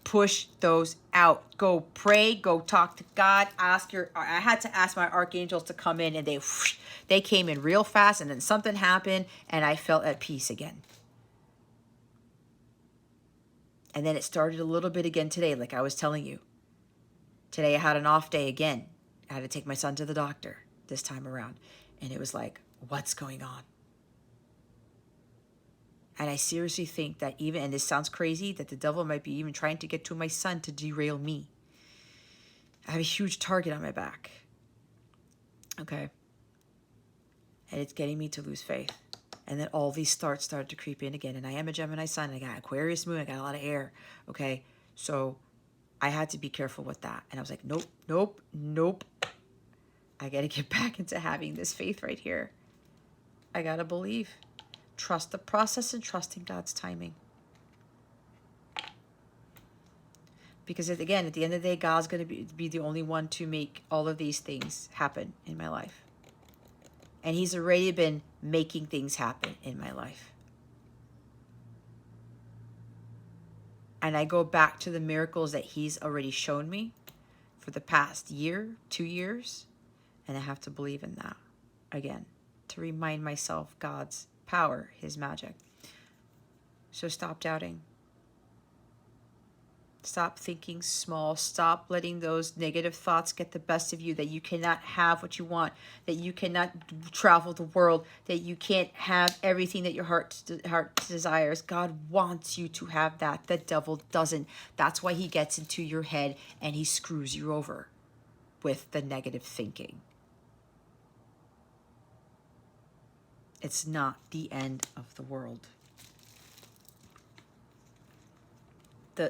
Push those out. Go pray. Go talk to God. I had to ask my archangels to come in, and they came in real fast, and then something happened, and I felt at peace again. And then it started a little bit again today, like I was telling you. Today I had an off day again. I had to take my son to the doctor this time around. And it was like, what's going on? And I seriously think that even, and this sounds crazy, that the devil might be even trying to get to my son to derail me. I have a huge target on my back. Okay? And it's getting me to lose faith. And then all these thoughts started to creep in again. And I am a Gemini sun. I got Aquarius moon. I got a lot of air. Okay? So I had to be careful with that. And I was like, nope, nope, nope. I got to get back into having this faith right here. I got to believe. Trust the process and trust in God's timing. Because again, at the end of the day, God's going to be the only one to make all of these things happen in my life. And he's already been making things happen in my life. And I go back to the miracles that he's already shown me for the past year, 2 years. And I have to believe in that again to remind myself God's power, his magic. So stop doubting. Stop thinking small. Stop letting those negative thoughts get the best of you, that you cannot have what you want, that you cannot travel the world, that you can't have everything that your heart desires. God wants you to have that. The devil doesn't. That's why he gets into your head and he screws you over with the negative thinking. It's not the end of the world.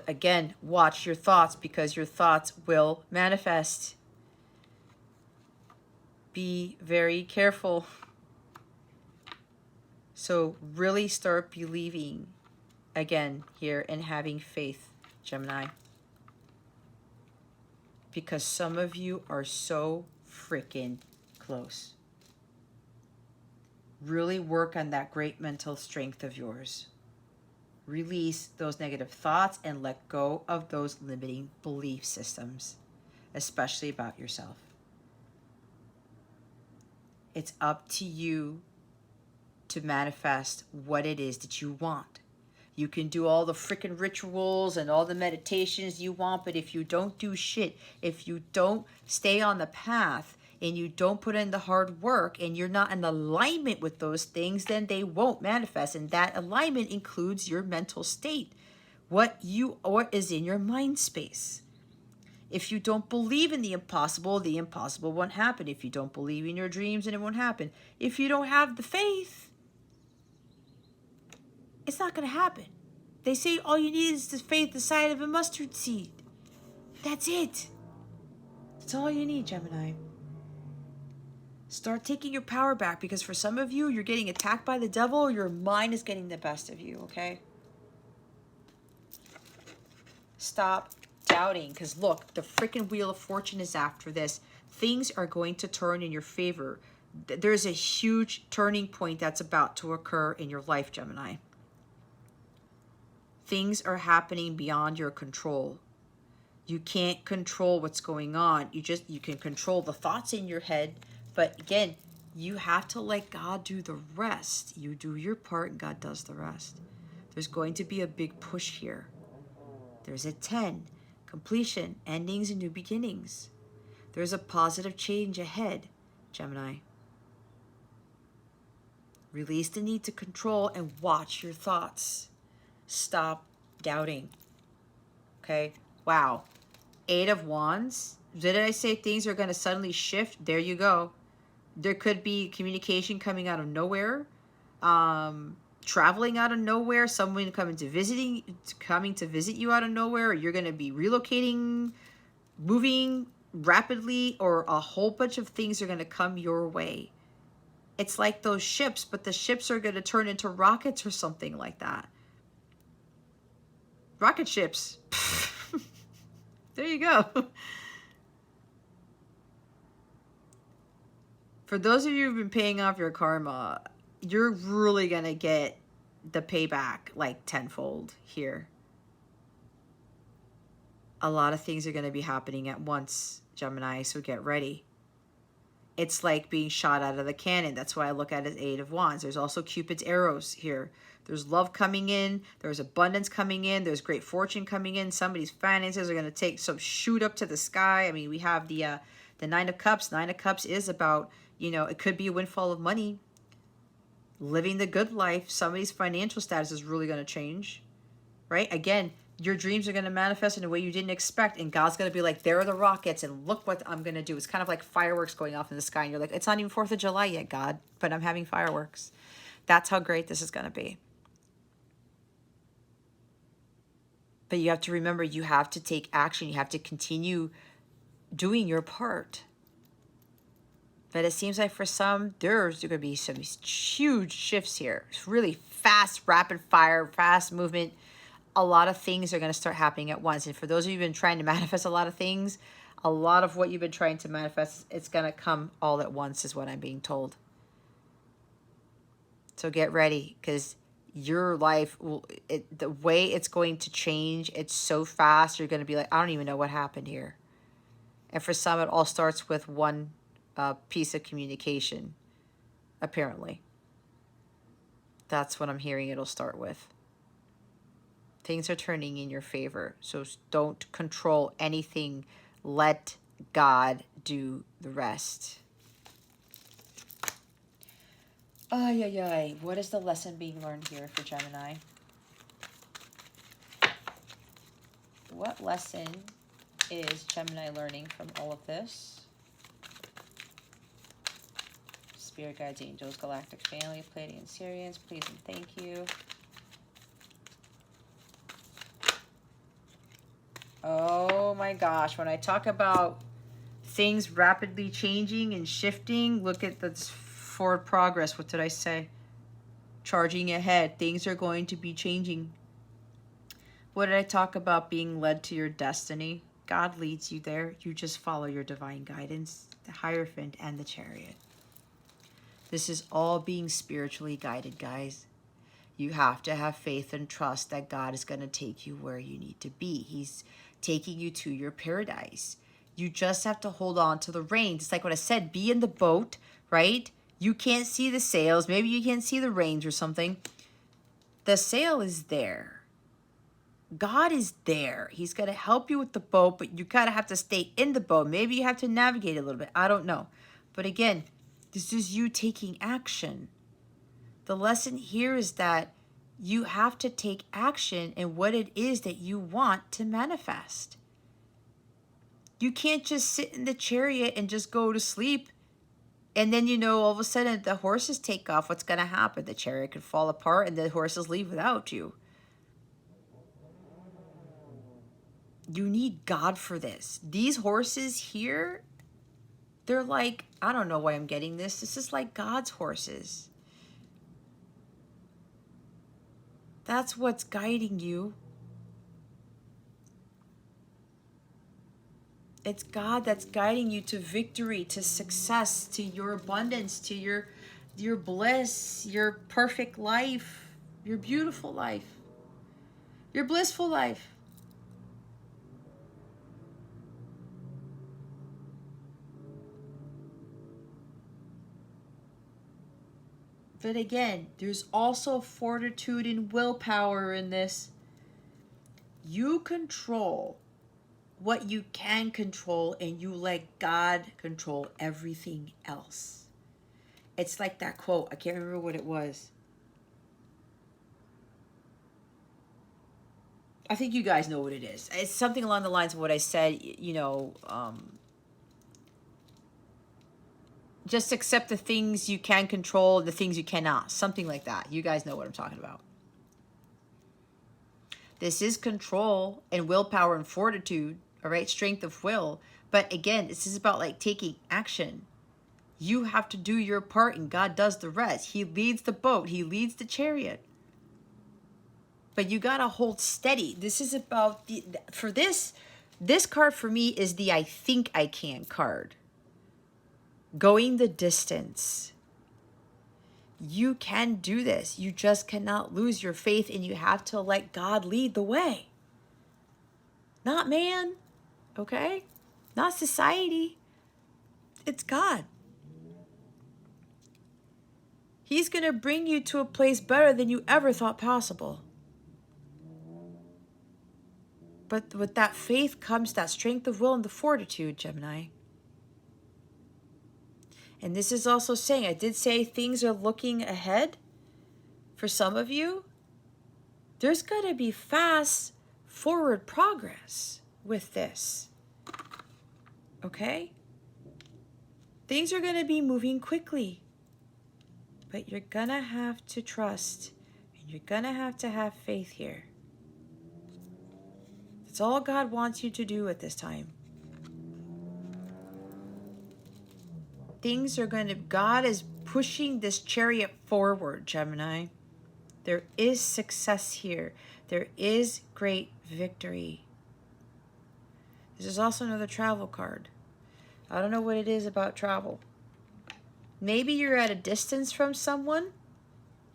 Again, watch your thoughts, because your thoughts will manifest. Be very careful. So really start believing again here and having faith, Gemini. Because some of you are so freaking close. Really work on that great mental strength of yours. Release those negative thoughts and let go of those limiting belief systems, especially about yourself. It's up to you to manifest what it is that you want. You can do all the freaking rituals and all the meditations you want, but if you don't do shit, if you don't stay on the path, and you don't put in the hard work, and you're not in alignment with those things, then they won't manifest. And that alignment includes your mental state, what is in your mind space. If you don't believe in the impossible won't happen. If you don't believe in your dreams, then it won't happen. If you don't have the faith, it's not going to happen. They say all you need is the faith the size of a mustard seed. That's it. That's all you need, Gemini. Start taking your power back, because for some of you, you're getting attacked by the devil, or your mind is getting the best of you, okay? Stop doubting, because look, the freaking Wheel of Fortune is after this. Things are going to turn in your favor. There's a huge turning point that's about to occur in your life, Gemini. Things are happening beyond your control. You can't control what's going on. You can control the thoughts in your head, but again, you have to let God do the rest. You do your part and God does the rest. There's going to be a big push here. There's a 10, completion, endings, and new beginnings. There's a positive change ahead, Gemini. Release the need to control and watch your thoughts. Stop doubting. Okay? Wow. 8 of Wands. Did I say things are going to suddenly shift? There you go. There could be communication coming out of nowhere. Traveling out of nowhere. Someone coming to visit you out of nowhere. Or you're going to be relocating, moving rapidly, or a whole bunch of things are going to come your way. It's like those ships, but the ships are going to turn into rockets or something like that. Rocket ships. There you go. For those of you who've been paying off your karma, you're really going to get the payback like tenfold here. A lot of things are going to be happening at once, Gemini, so get ready. It's like being shot out of the cannon. That's why I look at it as 8 of Wands. There's also Cupid's arrows here. There's love coming in. There's abundance coming in. There's great fortune coming in. Somebody's finances are going to shoot up to the sky. I mean, we have the 9 of Cups. 9 of Cups is about, it could be a windfall of money. Living the good life. Somebody's financial status is really going to change, right? Again, your dreams are going to manifest in a way you didn't expect, and God's going to be like, there are the rockets, and look what I'm going to do. It's kind of like fireworks going off in the sky, and you're like, it's not even 4th of July yet, God, but I'm having fireworks. That's how great this is going to be. But you have to remember, you have to take action. You have to continue doing your part. But it seems like for some, there's going to be some huge shifts here. It's really fast, rapid fire, fast movement. A lot of things are going to start happening at once. And for those of you who've been trying to manifest a lot of things, a lot of what you've been trying to manifest, it's going to come all at once is what I'm being told. So get ready, because your life, the way it's going to change, it's so fast. You're going to be like, I don't even know what happened here. And for some, it all starts with one piece of communication, apparently. That's what I'm hearing it'll start with. Things are turning in your favor. So don't control anything. Let God do the rest. Ay, ay, ay. What is the lesson being learned here for Gemini? What lesson is Gemini learning from all of this? Spirit guides, angels, galactic family, Pleiadian Syrians, please and thank you. Oh my gosh, when I talk about things rapidly changing and shifting, look at this forward progress. What did I say? Charging ahead. Things are going to be changing. What did I talk about? Being led to your destiny. God leads you there. You just follow your divine guidance, the Hierophant and the Chariot. This is all being spiritually guided, guys. You have to have faith and trust that God is going to take you where you need to be. He's taking you to your paradise. You just have to hold on to the reins. It's like what I said, be in the boat, right? You can't see the sails. Maybe you can't see the reins or something. The sail is there. God is there. He's going to help you with the boat, but you got to have to stay in the boat. Maybe you have to navigate a little bit. I don't know. But again, this is you taking action. The lesson here is that you have to take action in what it is that you want to manifest. You can't just sit in the chariot and just go to sleep. And then, all of a sudden the horses take off. What's going to happen? The chariot could fall apart and the horses leave without you. You need God for this. These horses here, They're like, I don't know why I'm getting this. This is like God's horses. That's what's guiding you. It's God that's guiding you to victory, to success, to your abundance, to your bliss, your perfect life, your beautiful life, your blissful life. But again, there's also fortitude and willpower in this. You control what you can control, and you let God control everything else. It's like that quote. I can't remember what it was. I think you guys know what it is. It's something along the lines of what I said, just accept the things you can control, the things you cannot. Something like that. You guys know what I'm talking about. This is control and willpower and fortitude, all right? Strength of will. But again, this is about like taking action. You have to do your part and God does the rest. He leads the boat. He leads the chariot. But you got to hold steady. This is about this card for me is the I think I can card. Going the distance. You can do this. You just cannot lose your faith, and you have to let God lead the way. Not man, okay? Not society. It's God. He's going to bring you to a place better than you ever thought possible. But with that faith comes that strength of will and the fortitude, Gemini. And this is also saying, I did say things are looking ahead for some of you. There's going to be fast forward progress with this. Okay? Things are going to be moving quickly. But you're going to have to trust. And you're going to have faith here. That's all God wants you to do at this time. God is pushing this chariot forward, Gemini. There is success here. There is great victory. This is also another travel card. I don't know what it is about travel. Maybe you're at a distance from someone.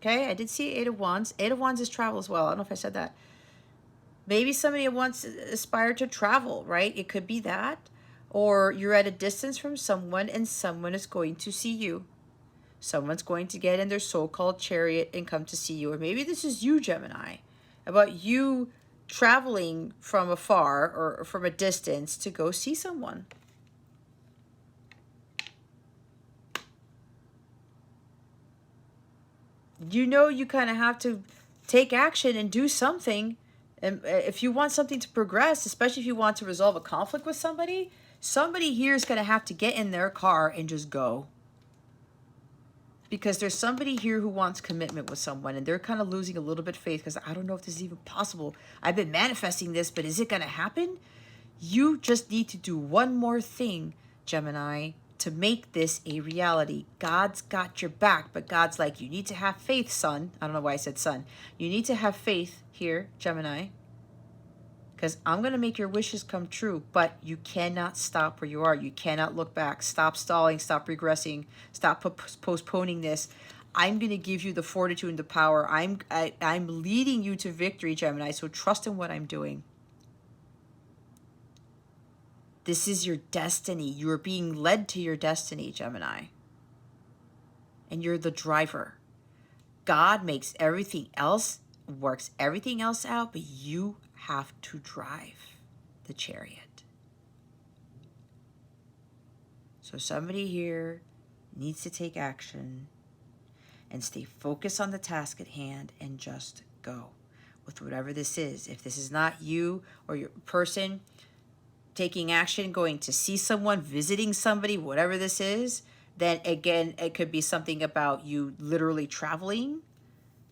Okay, I did see Eight of Wands. Eight of Wands is travel as well. I don't know if I said that. Maybe somebody wants aspired to travel, right? It could be that. Or you're at a distance from someone and someone is going to see you. Someone's going to get in their so-called chariot and come to see you. Or maybe this is you, Gemini, about you traveling from afar or from a distance to go see someone. You know you kind of have to take action and do something. And if you want something to progress, especially if you want to resolve a conflict with somebody, somebody here is going to have to get in their car and just go. Because there's somebody here who wants commitment with someone, and they're kind of losing a little bit of faith because I don't know if this is even possible. I've been manifesting this, but is it going to happen? You just need to do one more thing, Gemini, to make this a reality. God's got your back, but God's like, you need to have faith, son. I don't know why I said son. You need to have faith here, Gemini, because I'm going to make your wishes come true, but you cannot stop where you are. You cannot look back. Stop stalling. Stop regressing. Stop postponing this. I'm going to give you the fortitude and the power. I'm leading you to victory, Gemini, so trust in what I'm doing. This is your destiny. You are being led to your destiny, Gemini. And you're the driver. God makes everything else, works everything else out, but you have to drive the chariot. So somebody here needs to take action and stay focused on the task at hand and just go with whatever this is. If this is not you or your person taking action, going to see someone, visiting somebody, whatever this is, then again, it could be something about you literally traveling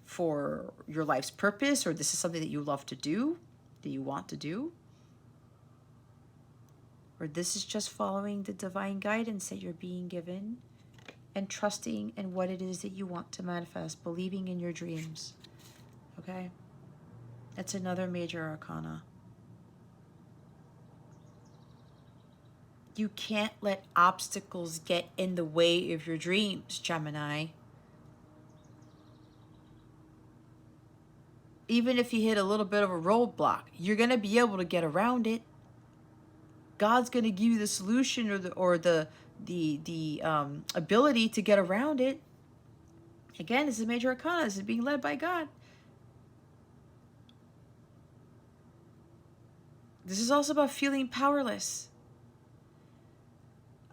for your life's purpose, or this is something that you love to do, that you want to do. or this is just following the divine guidance that you're being given and trusting in what it is that you want to manifest, believing in your dreams. Okay? That's another major arcana. You can't let obstacles get in the way of your dreams, Gemini. Even if you hit a little bit of a roadblock, you're going to be able to get around it. God's going to give you the solution or the ability to get around it. Again, this is a major arcana. This is being led by God. This is also about feeling powerless.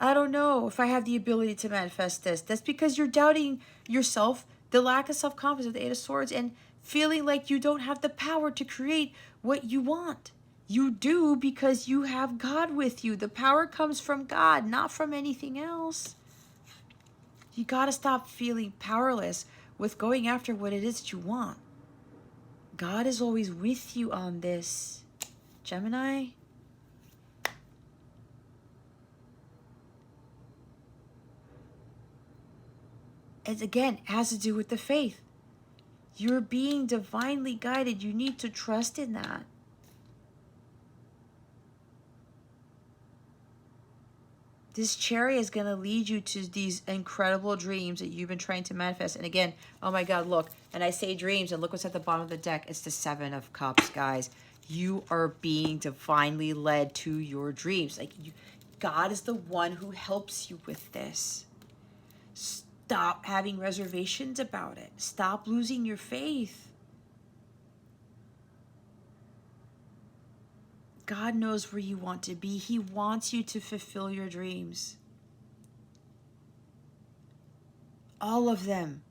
I don't know if I have the ability to manifest this. That's because you're doubting yourself, the lack of self-confidence of the Eight of Swords, and feeling like you don't have the power to create what you want. You do because you have God with you. The power comes from God, not from anything else. You got to stop feeling powerless with going after what it is that you want. God is always with you on this, Gemini. And again, it has to do with the faith. You're being divinely guided. You need to trust in that. This chariot is going to lead you to these incredible dreams that you've been trying to manifest. And again, oh my God, look. And I say dreams, and look what's at the bottom of the deck. It's the Seven of Cups, guys. You are being divinely led to your dreams. Like God is the one who helps you with this. Stop having reservations about it. Stop losing your faith. God knows where you want to be. He wants you to fulfill your dreams. All of them.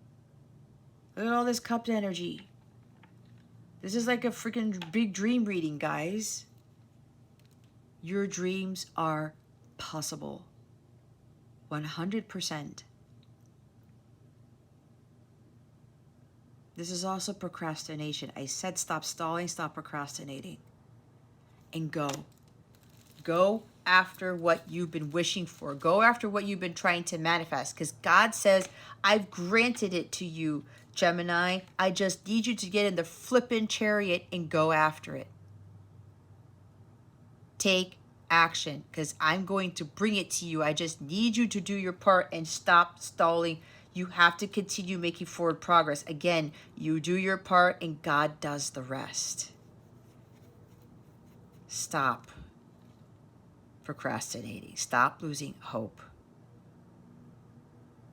Look at all this cupped energy. This is like a freaking big dream reading, guys. Your dreams are possible. 100%. This is also procrastination. I said stop stalling, stop procrastinating. And go. Go after what you've been wishing for. Go after what you've been trying to manifest. Because God says, I've granted it to you, Gemini. I just need you to get in the flippin' chariot and go after it. Take action, because I'm going to bring it to you. I just need you to do your part and stop stalling. You have to continue making forward progress. Again, you do your part and God does the rest. Stop procrastinating. Stop losing hope.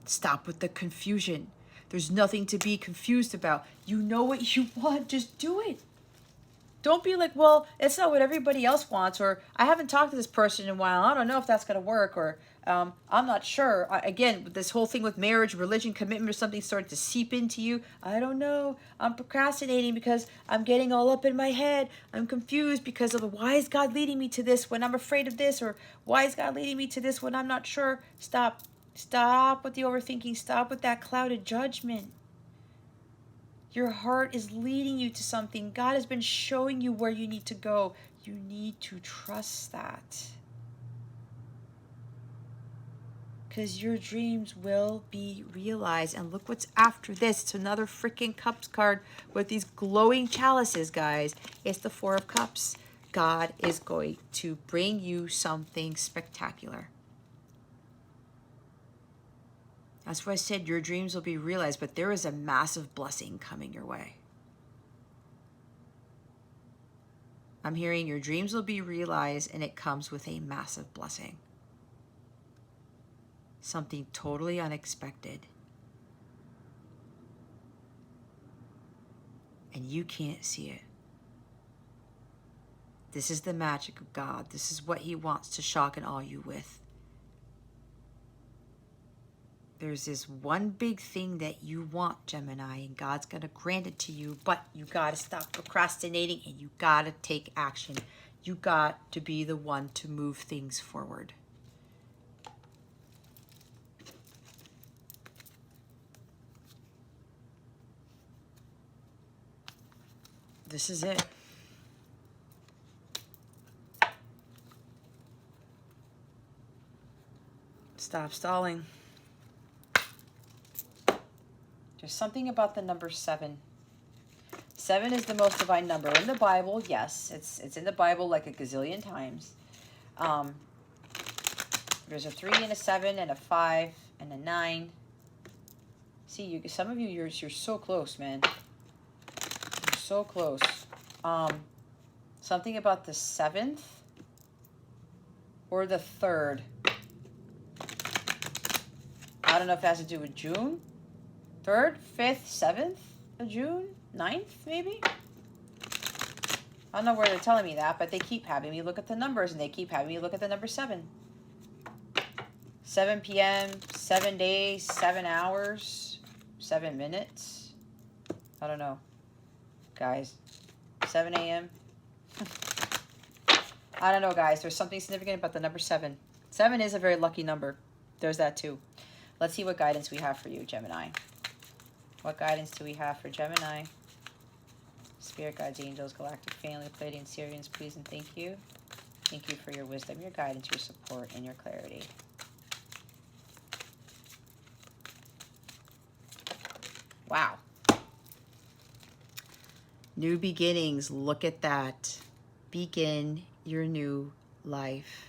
Stop with the confusion. There's nothing to be confused about. You know what you want, just do it. Don't be like, well, it's not what everybody else wants, or I haven't talked to this person in a while. I don't know if that's going to work, or I'm not sure. Again, this whole thing with marriage, religion, commitment, or something starting to seep into you. I don't know. I'm procrastinating because I'm getting all up in my head. I'm confused because of why is God leading me to this when I'm afraid of this, or why is God leading me to this when I'm not sure. Stop. Stop with the overthinking. Stop with that clouded judgment. Your heart is leading you to something. God has been showing you where you need to go. You need to trust that. Because your dreams will be realized. And look what's after this. It's another freaking Cups card with these glowing chalices, guys. It's the Four of Cups. God is going to bring you something spectacular. That's why I said your dreams will be realized, but there is a massive blessing coming your way. I'm hearing your dreams will be realized, and it comes with a massive blessing. Something totally unexpected. And you can't see it. This is the magic of God. This is what He wants to shock and awe you with. There's this one big thing that you want, Gemini, and God's going to grant it to you, but you got to stop procrastinating and you got to take action. You got to be the one to move things forward. This is it. Stop stalling. There's something about the number 7. 7 is the most divine number in the Bible. Yes, it's in the Bible like a gazillion times. There's a 3 and a 7 and a 5 and a 9. See, you, some of you, you're so close, man. You're so close. Something about the 7th or the 3rd. I don't know if it has to do with June. 3rd, 5th, 7th of June, 9th, maybe? I don't know where they're telling me that, but they keep having me look at the numbers, and they keep having me look at the number 7. 7 p.m., 7 days, 7 hours, 7 minutes. I don't know. Guys, 7 a.m. I don't know, guys. There's something significant about the number 7. 7 is a very lucky number. There's that, too. Let's see what guidance we have for you, Gemini. What guidance do we have for Gemini? Spirit guides, angels, galactic family, Pleiadian, Sirians, please and thank you. Thank you for your wisdom, your guidance, your support, and your clarity. Wow. New beginnings. Look at that. Begin your new life.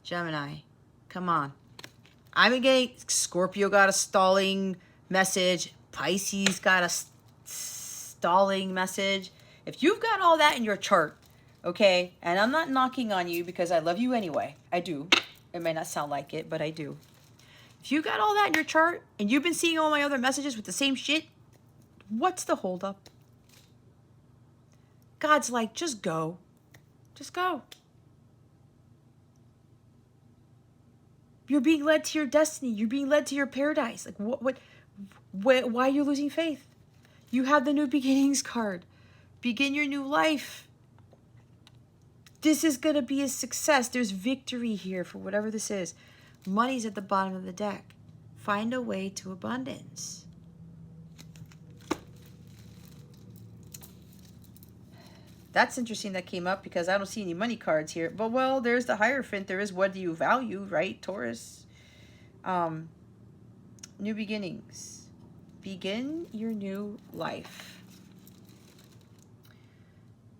Gemini, come on. I've been getting Scorpio got a stalling message. Pisces got a stalling message. If you've got all that in your chart, okay, and I'm not knocking on you because I love you anyway. I do. It may not sound like it, but I do. If you got all that in your chart and you've been seeing all my other messages with the same shit, what's the holdup? God's like, just go. Just go. You're being led to your destiny. You're being led to your paradise. Like, why are you losing faith? You have the new beginnings card. Begin your new life. This is going to be a success. There's victory here for whatever this is. Money's at the bottom of the deck. Find a way to abundance. That's interesting that came up because I don't see any money cards here. But, well, there's the Hierophant. There is what do you value, right, Taurus? New beginnings. Begin your new life.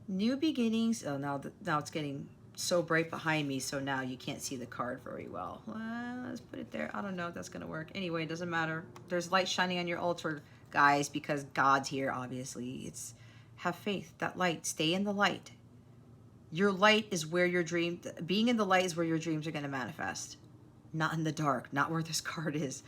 New beginnings. Oh, now it's getting so bright behind me, so now you can't see the card very well. Let's put it there. I don't know if that's going to work. Anyway, it doesn't matter. There's light shining on your altar, guys, because God's here, obviously. It's have faith. That light. Stay in the light. Your light is where your dream... Being in the light is where your dreams are going to manifest. Not in the dark. Not where this card is.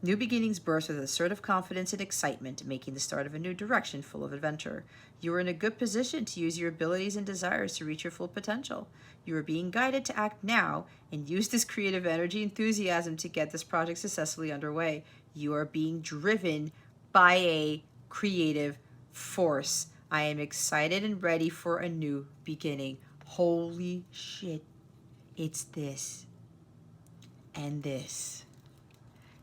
New beginnings burst with assertive confidence and excitement, making the start of a new direction full of adventure. You are in a good position to use your abilities and desires to reach your full potential. You are being guided to act now and use this creative energy and enthusiasm to get this project successfully underway. You are being driven by a creative force. I am excited and ready for a new beginning. Holy shit. It's this and this.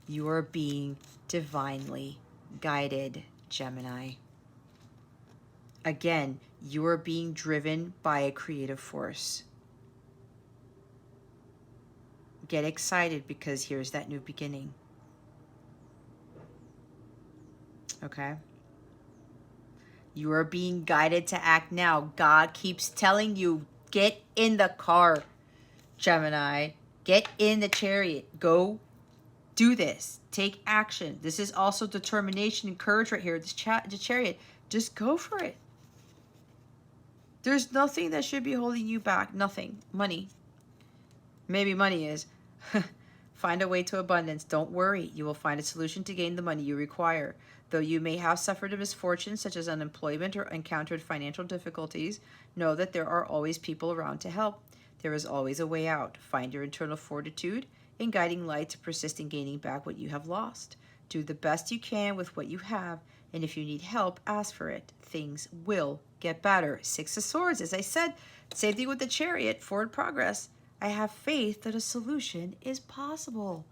You are being divinely guided, Gemini. Again, you are being driven by a creative force. Get excited because here's that new beginning. Okay? You are being guided to act now. God keeps telling you, get in the car, Gemini. Get in the chariot. Go do this. Take action. This is also determination and courage right here. The chariot. Just go for it. There's nothing that should be holding you back. Nothing. Money. Maybe money is. Find a way to abundance. Don't worry. You will find a solution to gain the money you require. Though you may have suffered a misfortune such as unemployment or encountered financial difficulties, know that there are always people around to help. There is always a way out. Find your internal fortitude and guiding light to persist in gaining back what you have lost. Do the best you can with what you have, and if you need help, ask for it. Things will get better. 6 of Swords, as I said, same thing with the Chariot, forward progress. I have faith that a solution is possible.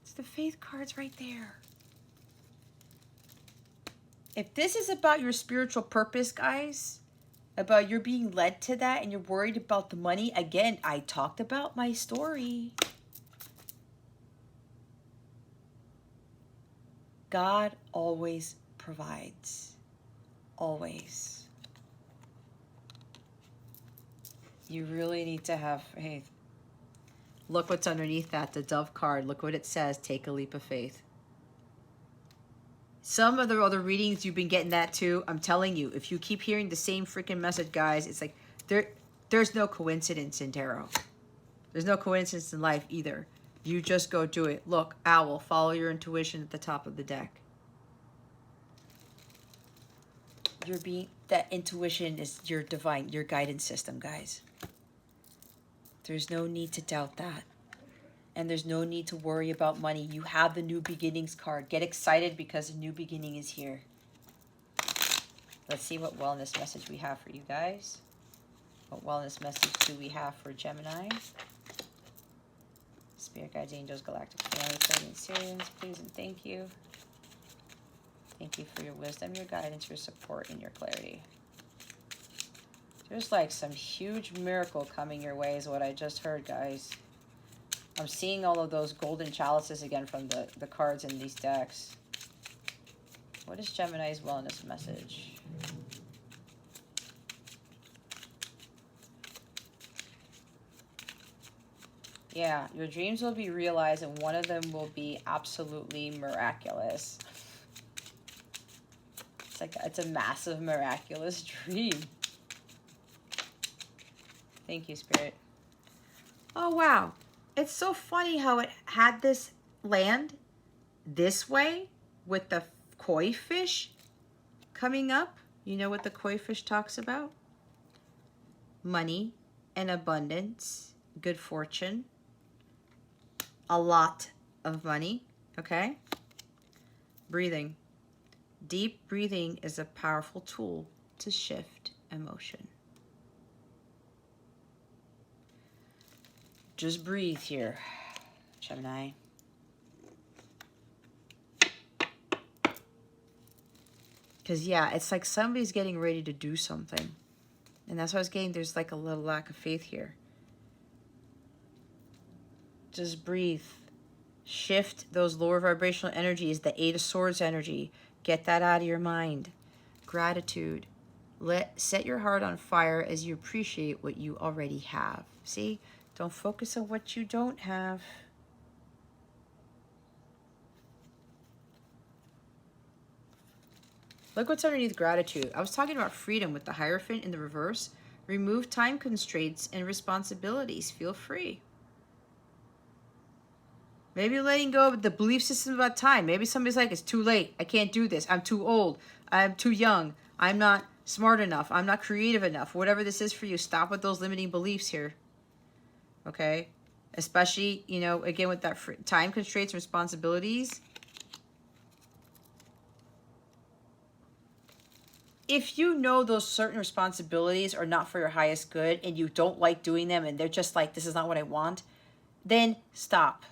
It's the faith cards right there. If this is about your spiritual purpose, guys, about you're being led to that and you're worried about the money, again, I talked about my story. God always provides. Always. You really need to have faith. Look what's underneath that, the Dove card. Look what it says, take a leap of faith. Some of the other readings you've been getting that too. I'm telling you, if you keep hearing the same freaking message, guys, it's like there's no coincidence in tarot. There's no coincidence in life either. You just go do it. Look, owl, follow your intuition at the top of the deck. That intuition is your divine, your guidance system, guys. There's no need to doubt that. And there's no need to worry about money. You have the new beginnings card. Get excited because a new beginning is here. Let's see what wellness message we have for you guys. What wellness message do we have for Gemini? Spirit guides, angels, galactic family, Pleiadian Syrians, please and thank you. Thank you for your wisdom, your guidance, your support, and your clarity. There's like some huge miracle coming your way is what I just heard, guys. I'm seeing all of those golden chalices again from the cards in these decks. What is Gemini's wellness message? Yeah, your dreams will be realized and one of them will be absolutely miraculous. It's a massive miraculous dream. Thank you, Spirit. Oh, wow. It's so funny how it had this land this way with the koi fish coming up. You know what the koi fish talks about? Money and abundance, good fortune, a lot of money, okay? Breathing. Deep breathing is a powerful tool to shift emotion. Just breathe here, Gemini. Because, yeah, it's like somebody's getting ready to do something. And that's what I was getting. There's like a little lack of faith here. Just breathe. Shift those lower vibrational energies, the Eight of Swords energy. Get that out of your mind. Gratitude. Set your heart on fire as you appreciate what you already have. See? Don't focus on what you don't have. Look what's underneath gratitude. I was talking about freedom with the Hierophant in the reverse. Remove time constraints and responsibilities. Feel free. Maybe letting go of the belief system about time. Maybe somebody's like, it's too late. I can't do this. I'm too old. I'm too young. I'm not smart enough. I'm not creative enough. Whatever this is for you, stop with those limiting beliefs here. Okay? Especially, you know, again, with that time constraints and responsibilities. If you know those certain responsibilities are not for your highest good and you don't like doing them and they're just like, this is not what I want, then stop.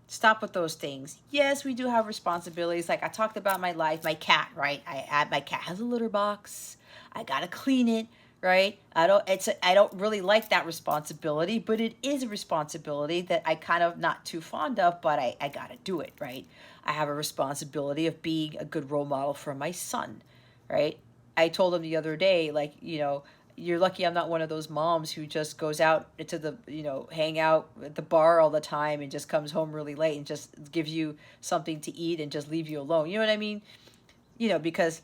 Stop with those things. Yes, we do have responsibilities. Like I talked about my life, my cat, right? My cat has a litter box. I gotta clean it, right? I don't really like that responsibility, but it is a responsibility that I kind of not too fond of, but I gotta do it, right? I have a responsibility of being a good role model for my son, right? I told him the other day, like, you know, you're lucky I'm not one of those moms who just goes out into the, you know, hang out at the bar all the time and just comes home really late and just gives you something to eat and just leave you alone. You know what I mean? You know, because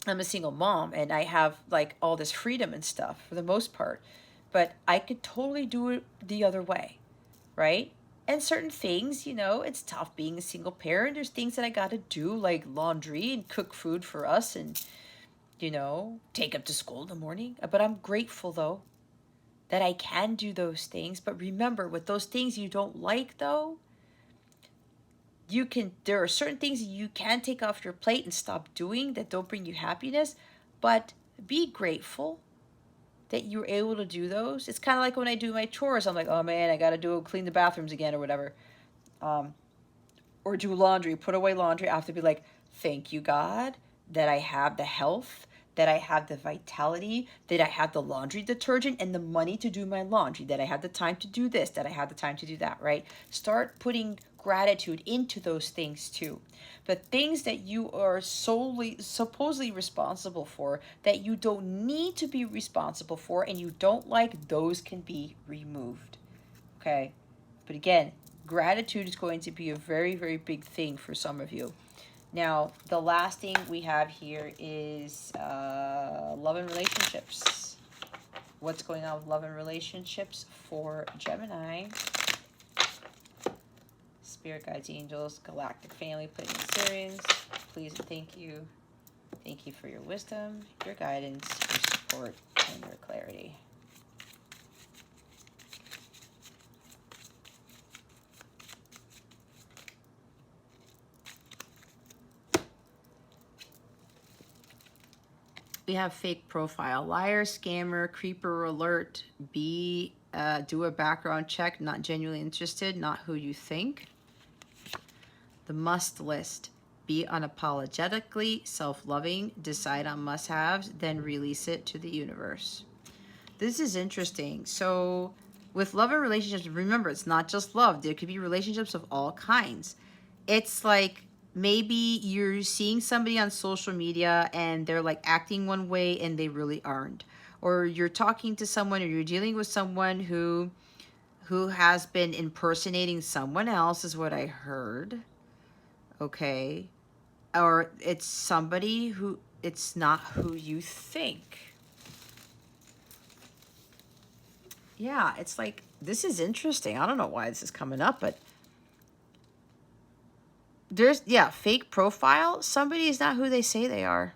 I'm a single mom and I have like all this freedom and stuff for the most part, but I could totally do it the other way, right? And certain things, you know, it's tough being a single parent. There's things that I got to do like laundry and cook food for us and, you know, take up to school in the morning. But I'm grateful, though, that I can do those things. But remember, with those things you don't like, though, there are certain things that you can take off your plate and stop doing that don't bring you happiness. But be grateful that you're able to do those. It's kind of like when I do my chores. I'm like, oh, man, I got to clean the bathrooms again or whatever. Or do laundry, put away laundry. I have to be like, thank you, God, that I have the health, that I have the vitality, that I have the laundry detergent and the money to do my laundry, that I have the time to do this, that I have the time to do that, right? Start putting gratitude into those things too. But things that you are solely, supposedly responsible for, that you don't need to be responsible for and you don't like, those can be removed. Okay? But again, gratitude is going to be a very, very big thing for some of you. Now, the last thing we have here is love and relationships. What's going on with love and relationships for Gemini? Spirit guides, angels, galactic family, planets, Sirians, please and thank you. Thank you for your wisdom, your guidance, your support, and your clarity. We have fake profile, liar, scammer, creeper alert, do a background check, not genuinely interested, not who you think. The must list, be unapologetically self-loving, decide on must-haves, then release it to the universe. This is interesting. So with love and relationships, remember, it's not just love. There could be relationships of all kinds. It's like maybe you're seeing somebody on social media and they're like acting one way and they really aren't. Or you're talking to someone or you're dealing with someone who has been impersonating someone else, is what I heard. Okay. Or it's somebody who, it's not who you think. Yeah, it's like, this is interesting. I don't know why this is coming up, but there's, yeah, fake profile. Somebody is not who they say they are.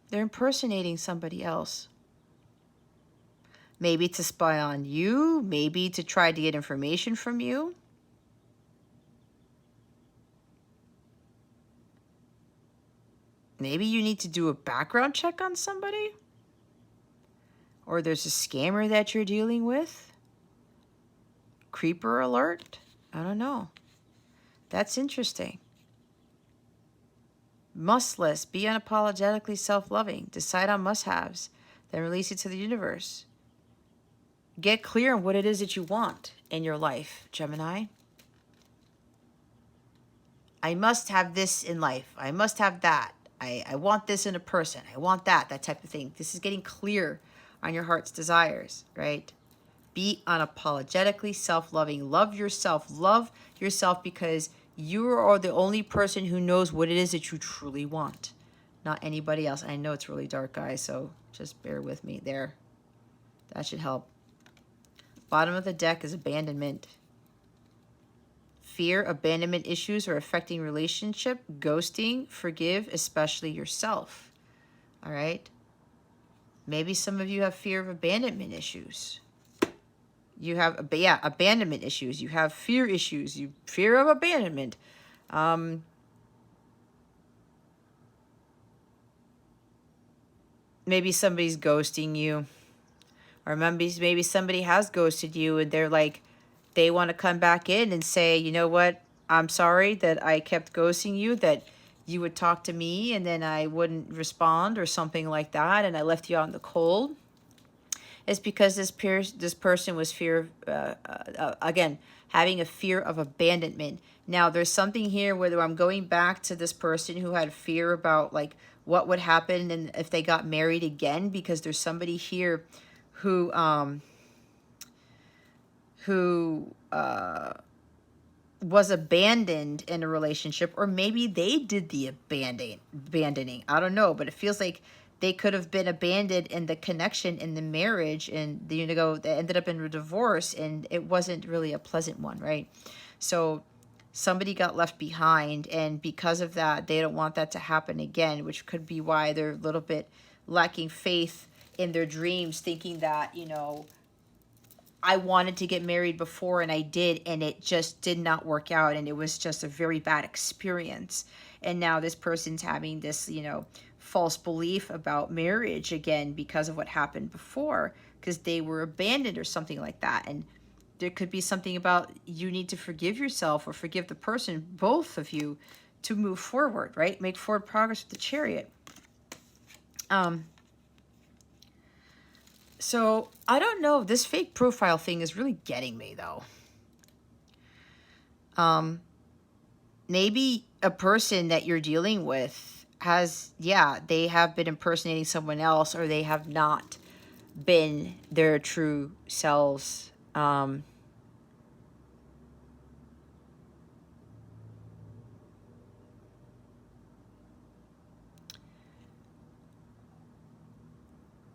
They're impersonating somebody else. Maybe to spy on you, maybe to try to get information from you. Maybe you need to do a background check on somebody. Or there's a scammer that you're dealing with. Creeper alert. I don't know. That's interesting. Must list. Be unapologetically self-loving. Decide on must-haves. Then release it to the universe. Get clear on what it is that you want in your life, Gemini. I must have this in life. I must have that. I want this in a person. I want that type of thing. This is getting clear on your heart's desires, right? Be unapologetically self-loving. Love yourself. Love yourself because you are the only person who knows what it is that you truly want, not anybody else. I know it's really dark, guys, so just bear with me there. That should help. Bottom of the deck is abandonment. Fear, abandonment issues are affecting relationship, ghosting, forgive, especially yourself. All right? Maybe some of you have fear of abandonment issues. You have, abandonment issues. You have fear issues. You fear of abandonment. Maybe somebody's ghosting you. Or maybe somebody has ghosted you and they're like, they want to come back in and say, you know what, I'm sorry that I kept ghosting you, that you would talk to me and then I wouldn't respond or something like that, and I left you out in the cold. It's because this person was again, having a fear of abandonment. Now, there's something here where I'm going back to this person who had fear about like what would happen and if they got married again, because there's somebody here who was abandoned in a relationship, or maybe they did the abandoning. I don't know, but it feels like they could have been abandoned in the connection, in the marriage, and they ended up in a divorce, and it wasn't really a pleasant one, right? So somebody got left behind, and because of that, they don't want that to happen again, which could be why they're a little bit lacking faith in their dreams, thinking that, you know, I wanted to get married before and I did, and it just did not work out, and it was just a very bad experience. And now this person's having this, you know, false belief about marriage again because of what happened before, because they were abandoned or something like that. And there could be something about you need to forgive yourself or forgive the person, both of you, to move forward, right? Make forward progress with the Chariot. So I don't know. This fake profile thing is really getting me, though. Maybe a person that you're dealing with has, yeah, they have been impersonating someone else, or they have not been their true selves.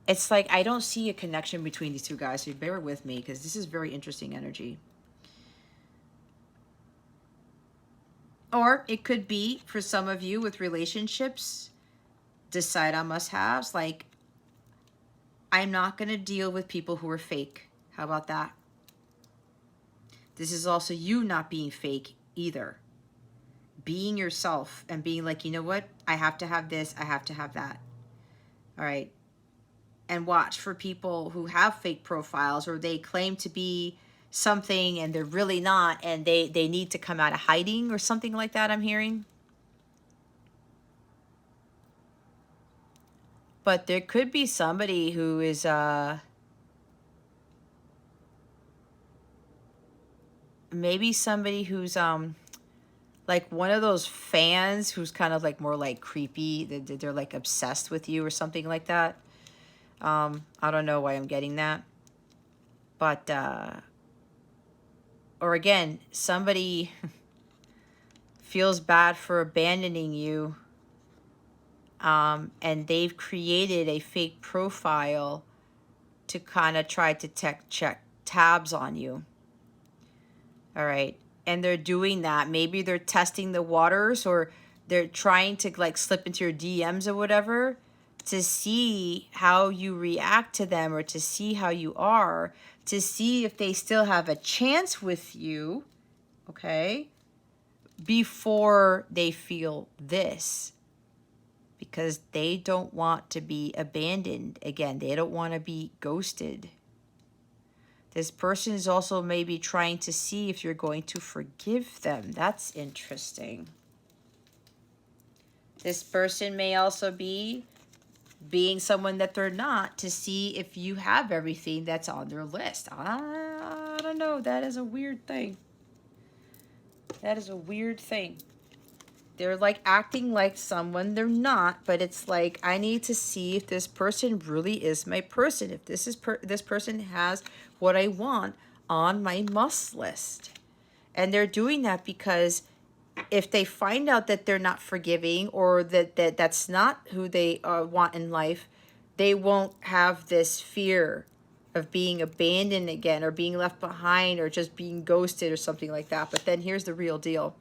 It's like I don't see a connection between these two guys, so bear with me because this is very interesting energy. Or it could be for some of you with relationships, decide on must-haves, like I'm not going to deal with people who are fake. How about that? This is also you not being fake either. Being yourself and being like, you know what? I have to have this. I have to have that. All right. And watch for people who have fake profiles, or they claim to be something and they're really not, and they need to come out of hiding or something like that, I'm hearing. But there could be somebody who is maybe somebody who's like one of those fans who's kind of like more like creepy. They're like obsessed with you or something like that. I don't know why I'm getting that. But, or again, somebody feels bad for abandoning you. And they've created a fake profile to kind of try to check tabs on you. All right. And they're doing that. Maybe they're testing the waters, or they're trying to like slip into your DMs or whatever to see how you react to them, or to see how you are, to see if they still have a chance with you, okay, before they feel this. Because they don't want to be abandoned again. They don't want to be ghosted. This person is also maybe trying to see if you're going to forgive them. That's interesting. This person may also be being someone that they're not, to see if you have everything that's on their list. I don't know. That is a weird thing. That is a weird thing. They're like acting like someone they're not, but it's like I need to see if this person really is my person. If this is this person has what I want on my must list. And they're doing that because if they find out that they're not forgiving, or that's not who they want in life, they won't have this fear of being abandoned again, or being left behind, or just being ghosted or something like that. But then here's the real deal.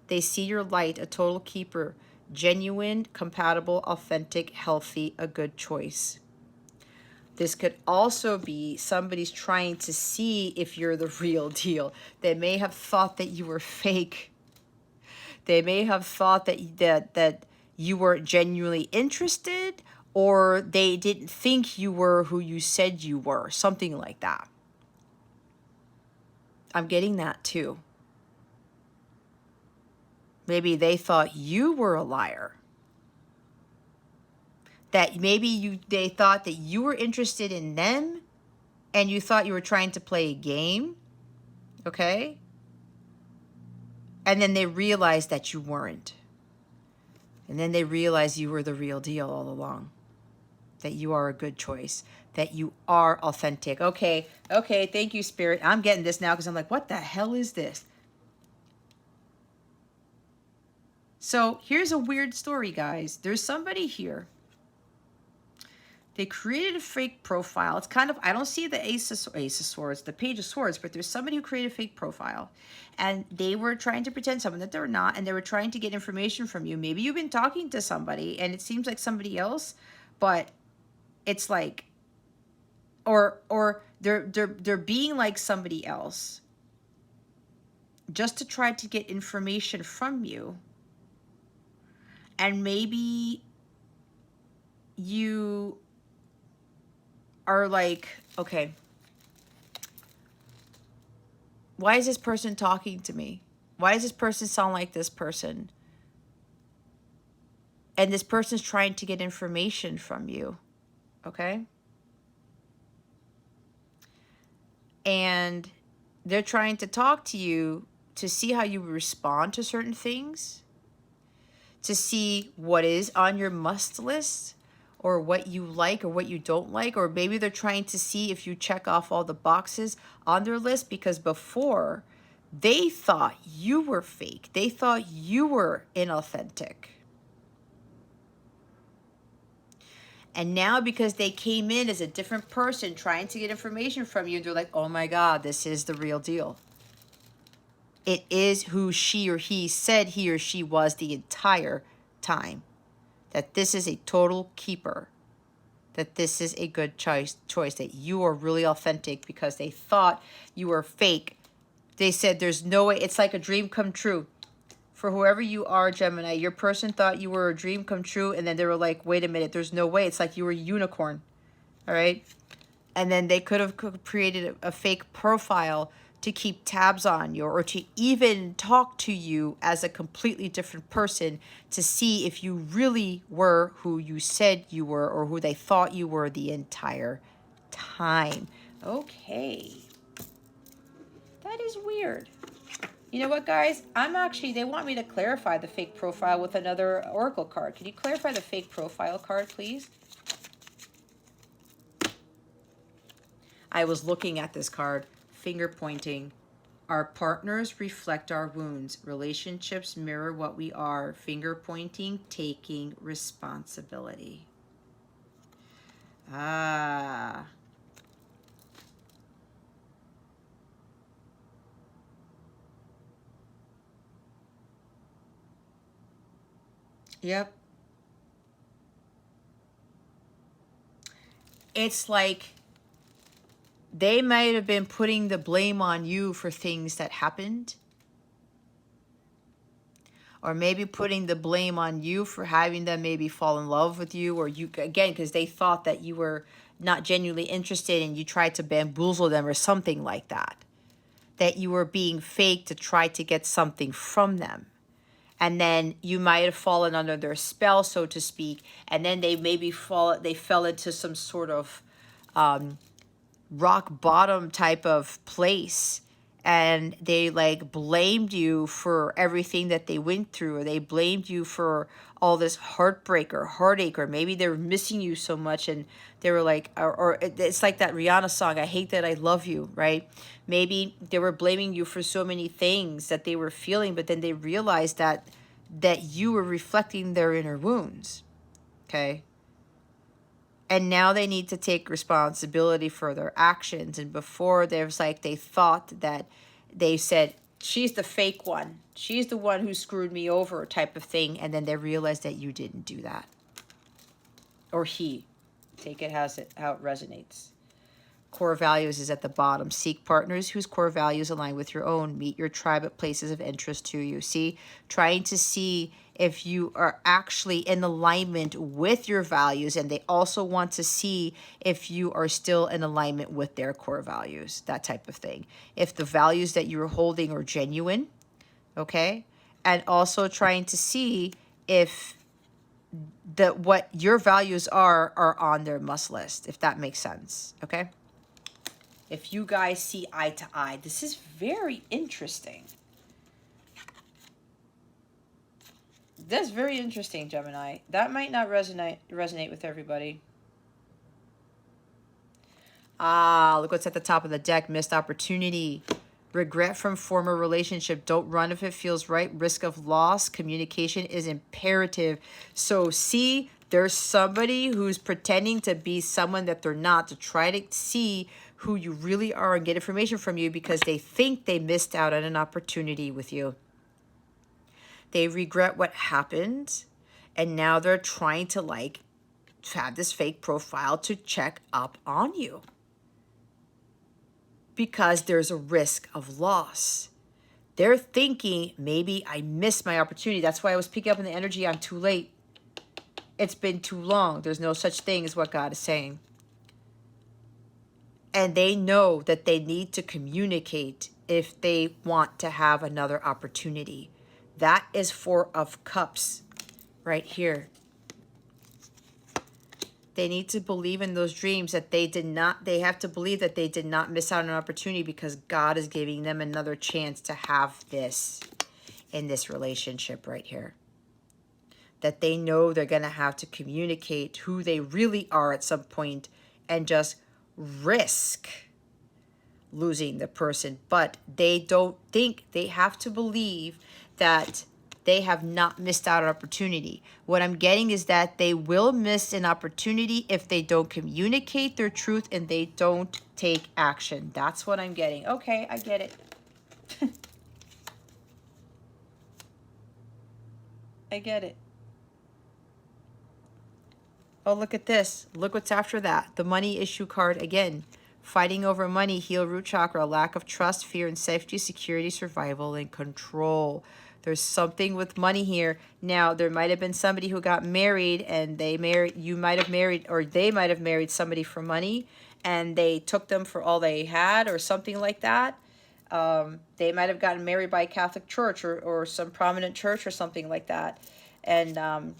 They see your light, a total keeper, genuine, compatible, authentic, healthy, a good choice. This could also be somebody's trying to see if you're the real deal. They may have thought that you were fake. They may have thought that you were genuinely interested, or they didn't think you were who you said you were, something like that. I'm getting that too. Maybe they thought you were a liar. That maybe they thought that you were interested in them, and you thought you were trying to play a game, okay? And then they realized that you weren't. And then they realized you were the real deal all along. That you are a good choice. That you are authentic. Okay, thank you, Spirit. I'm getting this now because I'm like, what the hell is this? So here's a weird story, guys. There's somebody here. They created a fake profile. It's kind of, I don't see the Ace of Swords, the Page of Swords, but there's somebody who created a fake profile. And they were trying to pretend someone that they're not, and they were trying to get information from you. Maybe you've been talking to somebody, and it seems like somebody else, but it's like, or they're being like somebody else just to try to get information from you. And maybe you are like, okay, why is this person talking to me? Why does this person sound like this person? And this person's trying to get information from you, okay? And they're trying to talk to you to see how you respond to certain things, to see what is on your must list, or what you like or what you don't like, or maybe they're trying to see if you check off all the boxes on their list, because before they thought you were fake. They thought you were inauthentic. And now because they came in as a different person trying to get information from you, they're like, oh my God, this is the real deal. It is who she or he said he or she was the entire time. That this is a total keeper. That this is a good choice, that you are really authentic, because they thought you were fake. They said there's no way. It's like a dream come true. For whoever you are, Gemini, your person thought you were a dream come true, and then they were like, wait a minute, there's no way. It's like you were a unicorn, all right? And then they could have created a fake profile to keep tabs on you, or to even talk to you as a completely different person to see if you really were who you said you were, or who they thought you were the entire time. Okay. That is weird. You know what, guys? They want me to clarify the fake profile with another oracle card. Can you clarify the fake profile card, please? I was looking at this card, finger pointing. Our partners reflect our wounds. Relationships mirror what we are. Finger pointing, taking responsibility. Ah. Yep. It's like they might have been putting the blame on you for things that happened. Or maybe putting the blame on you for having them maybe fall in love with you. Or you, again, because they thought that you were not genuinely interested and you tried to bamboozle them or something like that. That you were being fake to try to get something from them. And then you might have fallen under their spell, so to speak. And then they maybe fell into some sort of rock bottom type of place, and they like blamed you for everything that they went through, or they blamed you for all this heartbreak or heartache, or maybe they were missing you so much and they were like, or it's like that Rihanna song, I hate that I love you, right? Maybe they were blaming you for so many things that they were feeling, but then they realized that you were reflecting their inner wounds. Okay. And now they need to take responsibility for their actions. And before, there's like, they thought that they said, she's the fake one. She's the one who screwed me over, type of thing. And then they realized that you didn't do that. Or he. Take it how it resonates. Core values is at the bottom. Seek partners whose core values align with your own. Meet your tribe at places of interest to you. See, trying to see if you are actually in alignment with your values, and they also want to see if you are still in alignment with their core values, that type of thing. If the values that you're holding are genuine, okay? And also trying to see if what your values are on their must list, if that makes sense, okay? If you guys see eye to eye, this is very interesting. That's very interesting, Gemini. That might not resonate with everybody. Ah, look what's at the top of the deck. Missed opportunity. Regret from former relationship. Don't run if it feels right. Risk of loss. Communication is imperative. So see, there's somebody who's pretending to be someone that they're not, to try to see who you really are and get information from you, because they think they missed out on an opportunity with you. They regret what happened, and now they're trying to like have this fake profile to check up on you, because there's a risk of loss. They're thinking, maybe I missed my opportunity. That's why I was picking up in the energy, I'm too late. It's been too long. There's no such thing as what God is saying. And they know that they need to communicate if they want to have another opportunity. That is Four of Cups right here. They need to believe in those dreams that they have to believe that they did not miss out on an opportunity, because God is giving them another chance to have this in this relationship right here. That they know they're going to have to communicate who they really are at some point and just risk losing the person. But they don't think, they have to believe that they have not missed out on opportunity. What I'm getting is that they will miss an opportunity if they don't communicate their truth and they don't take action. That's what I'm getting. Okay, I get it. I get it. Oh, look at this. Look what's after that. The money issue card again. Fighting over money, heal root chakra, lack of trust, fear, and safety, security, survival, and control. There's something with money here. Now, there might have been somebody who got married, and you might have married, or they might have married somebody for money, and they took them for all they had, or something like that. They might have gotten married by a Catholic church, or some prominent church, or something like that. And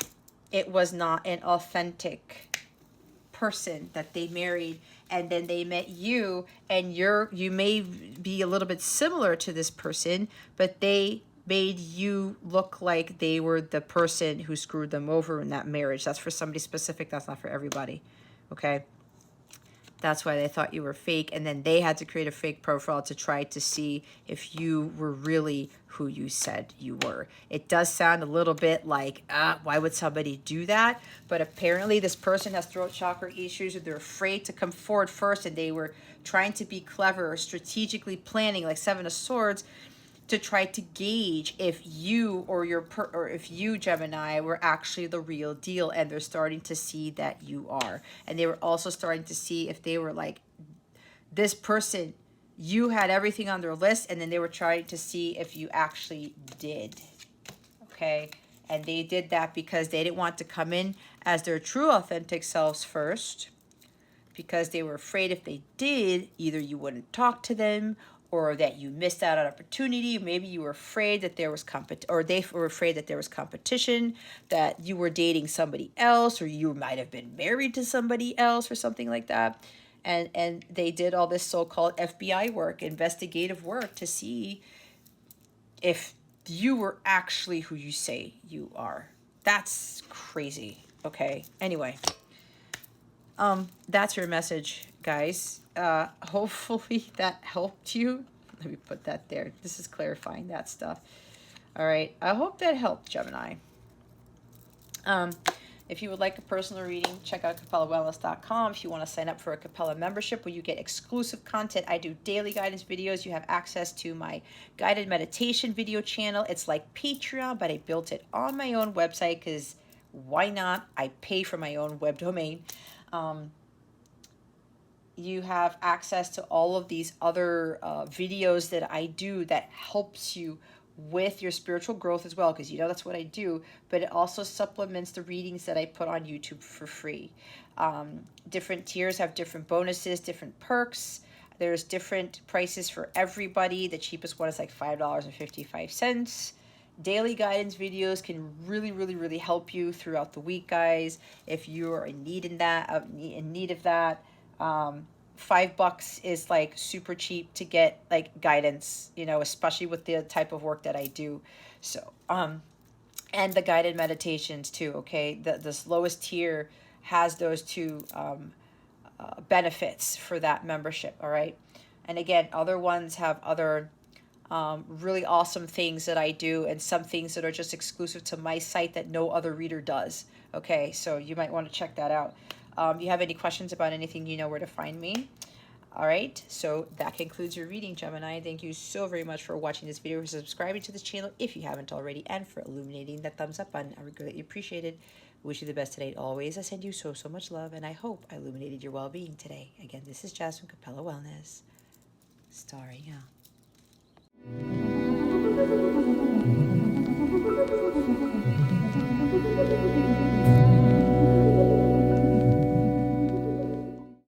it was not an authentic person that they married, and then they met you, and you may be a little bit similar to this person, but they made you look like they were the person who screwed them over in that marriage. That's for somebody specific. That's not for everybody. Okay? That's why they thought you were fake, and then they had to create a fake profile to try to see if you were really who you said you were. It does sound a little bit like, why would somebody do that? But apparently this person has throat chakra issues, or they're afraid to come forward first, and they were trying to be clever or strategically planning, like Seven of Swords, to try to gauge if you or if you, Gemini, were actually the real deal, and they're starting to see that you are. And they were also starting to see if they were like this person, you had everything on their list, and then they were trying to see if you actually did. Okay? And they did that because they didn't want to come in as their true authentic selves first, because they were afraid if they did, either you wouldn't talk to them, or that you missed out on opportunity. Maybe you were afraid that there was they were afraid that there was competition, that you were dating somebody else, or you might have been married to somebody else, or something like that. And they did all this so-called FBI work, investigative work, to see if you were actually who you say you are. That's crazy. Okay. Anyway, that's your message, guys. Hopefully that helped you. Let me put that there. This is clarifying that stuff. All right. I hope that helped, Gemini. If you would like a personal reading, check out CapellaWellness.com. If you want to sign up for a Capella membership where you get exclusive content, I do daily guidance videos. You have access to my guided meditation video channel. It's like Patreon, but I built it on my own website because why not? I pay for my own web domain. You have access to all of these other videos that I do that helps you with your spiritual growth as well, because you know that's what I do, but it also supplements the readings that I put on YouTube for free. Different tiers have different bonuses, different perks. There's different prices for everybody. The cheapest one is like $5.55. Daily guidance videos can really help you throughout the week, guys. If you are in need of that, $5 is like super cheap to get like guidance, you know, especially with the type of work that I do. So, and the guided meditations too. Okay, this lowest tier has those two benefits for that membership. All right, and again, other ones have other really awesome things that I do, and some things that are just exclusive to my site that no other reader does. Okay, so you might want to check that out. You have any questions about anything, you know where to find me. All right, so that concludes your reading, Gemini. Thank you so very much for watching this video, for subscribing to this channel if you haven't already, and for illuminating that thumbs up button. I would greatly appreciate it. Wish you the best today always. I send you so much love, and I hope I illuminated your well-being today. Again, this is Jazz from Capella Wellness, starring out.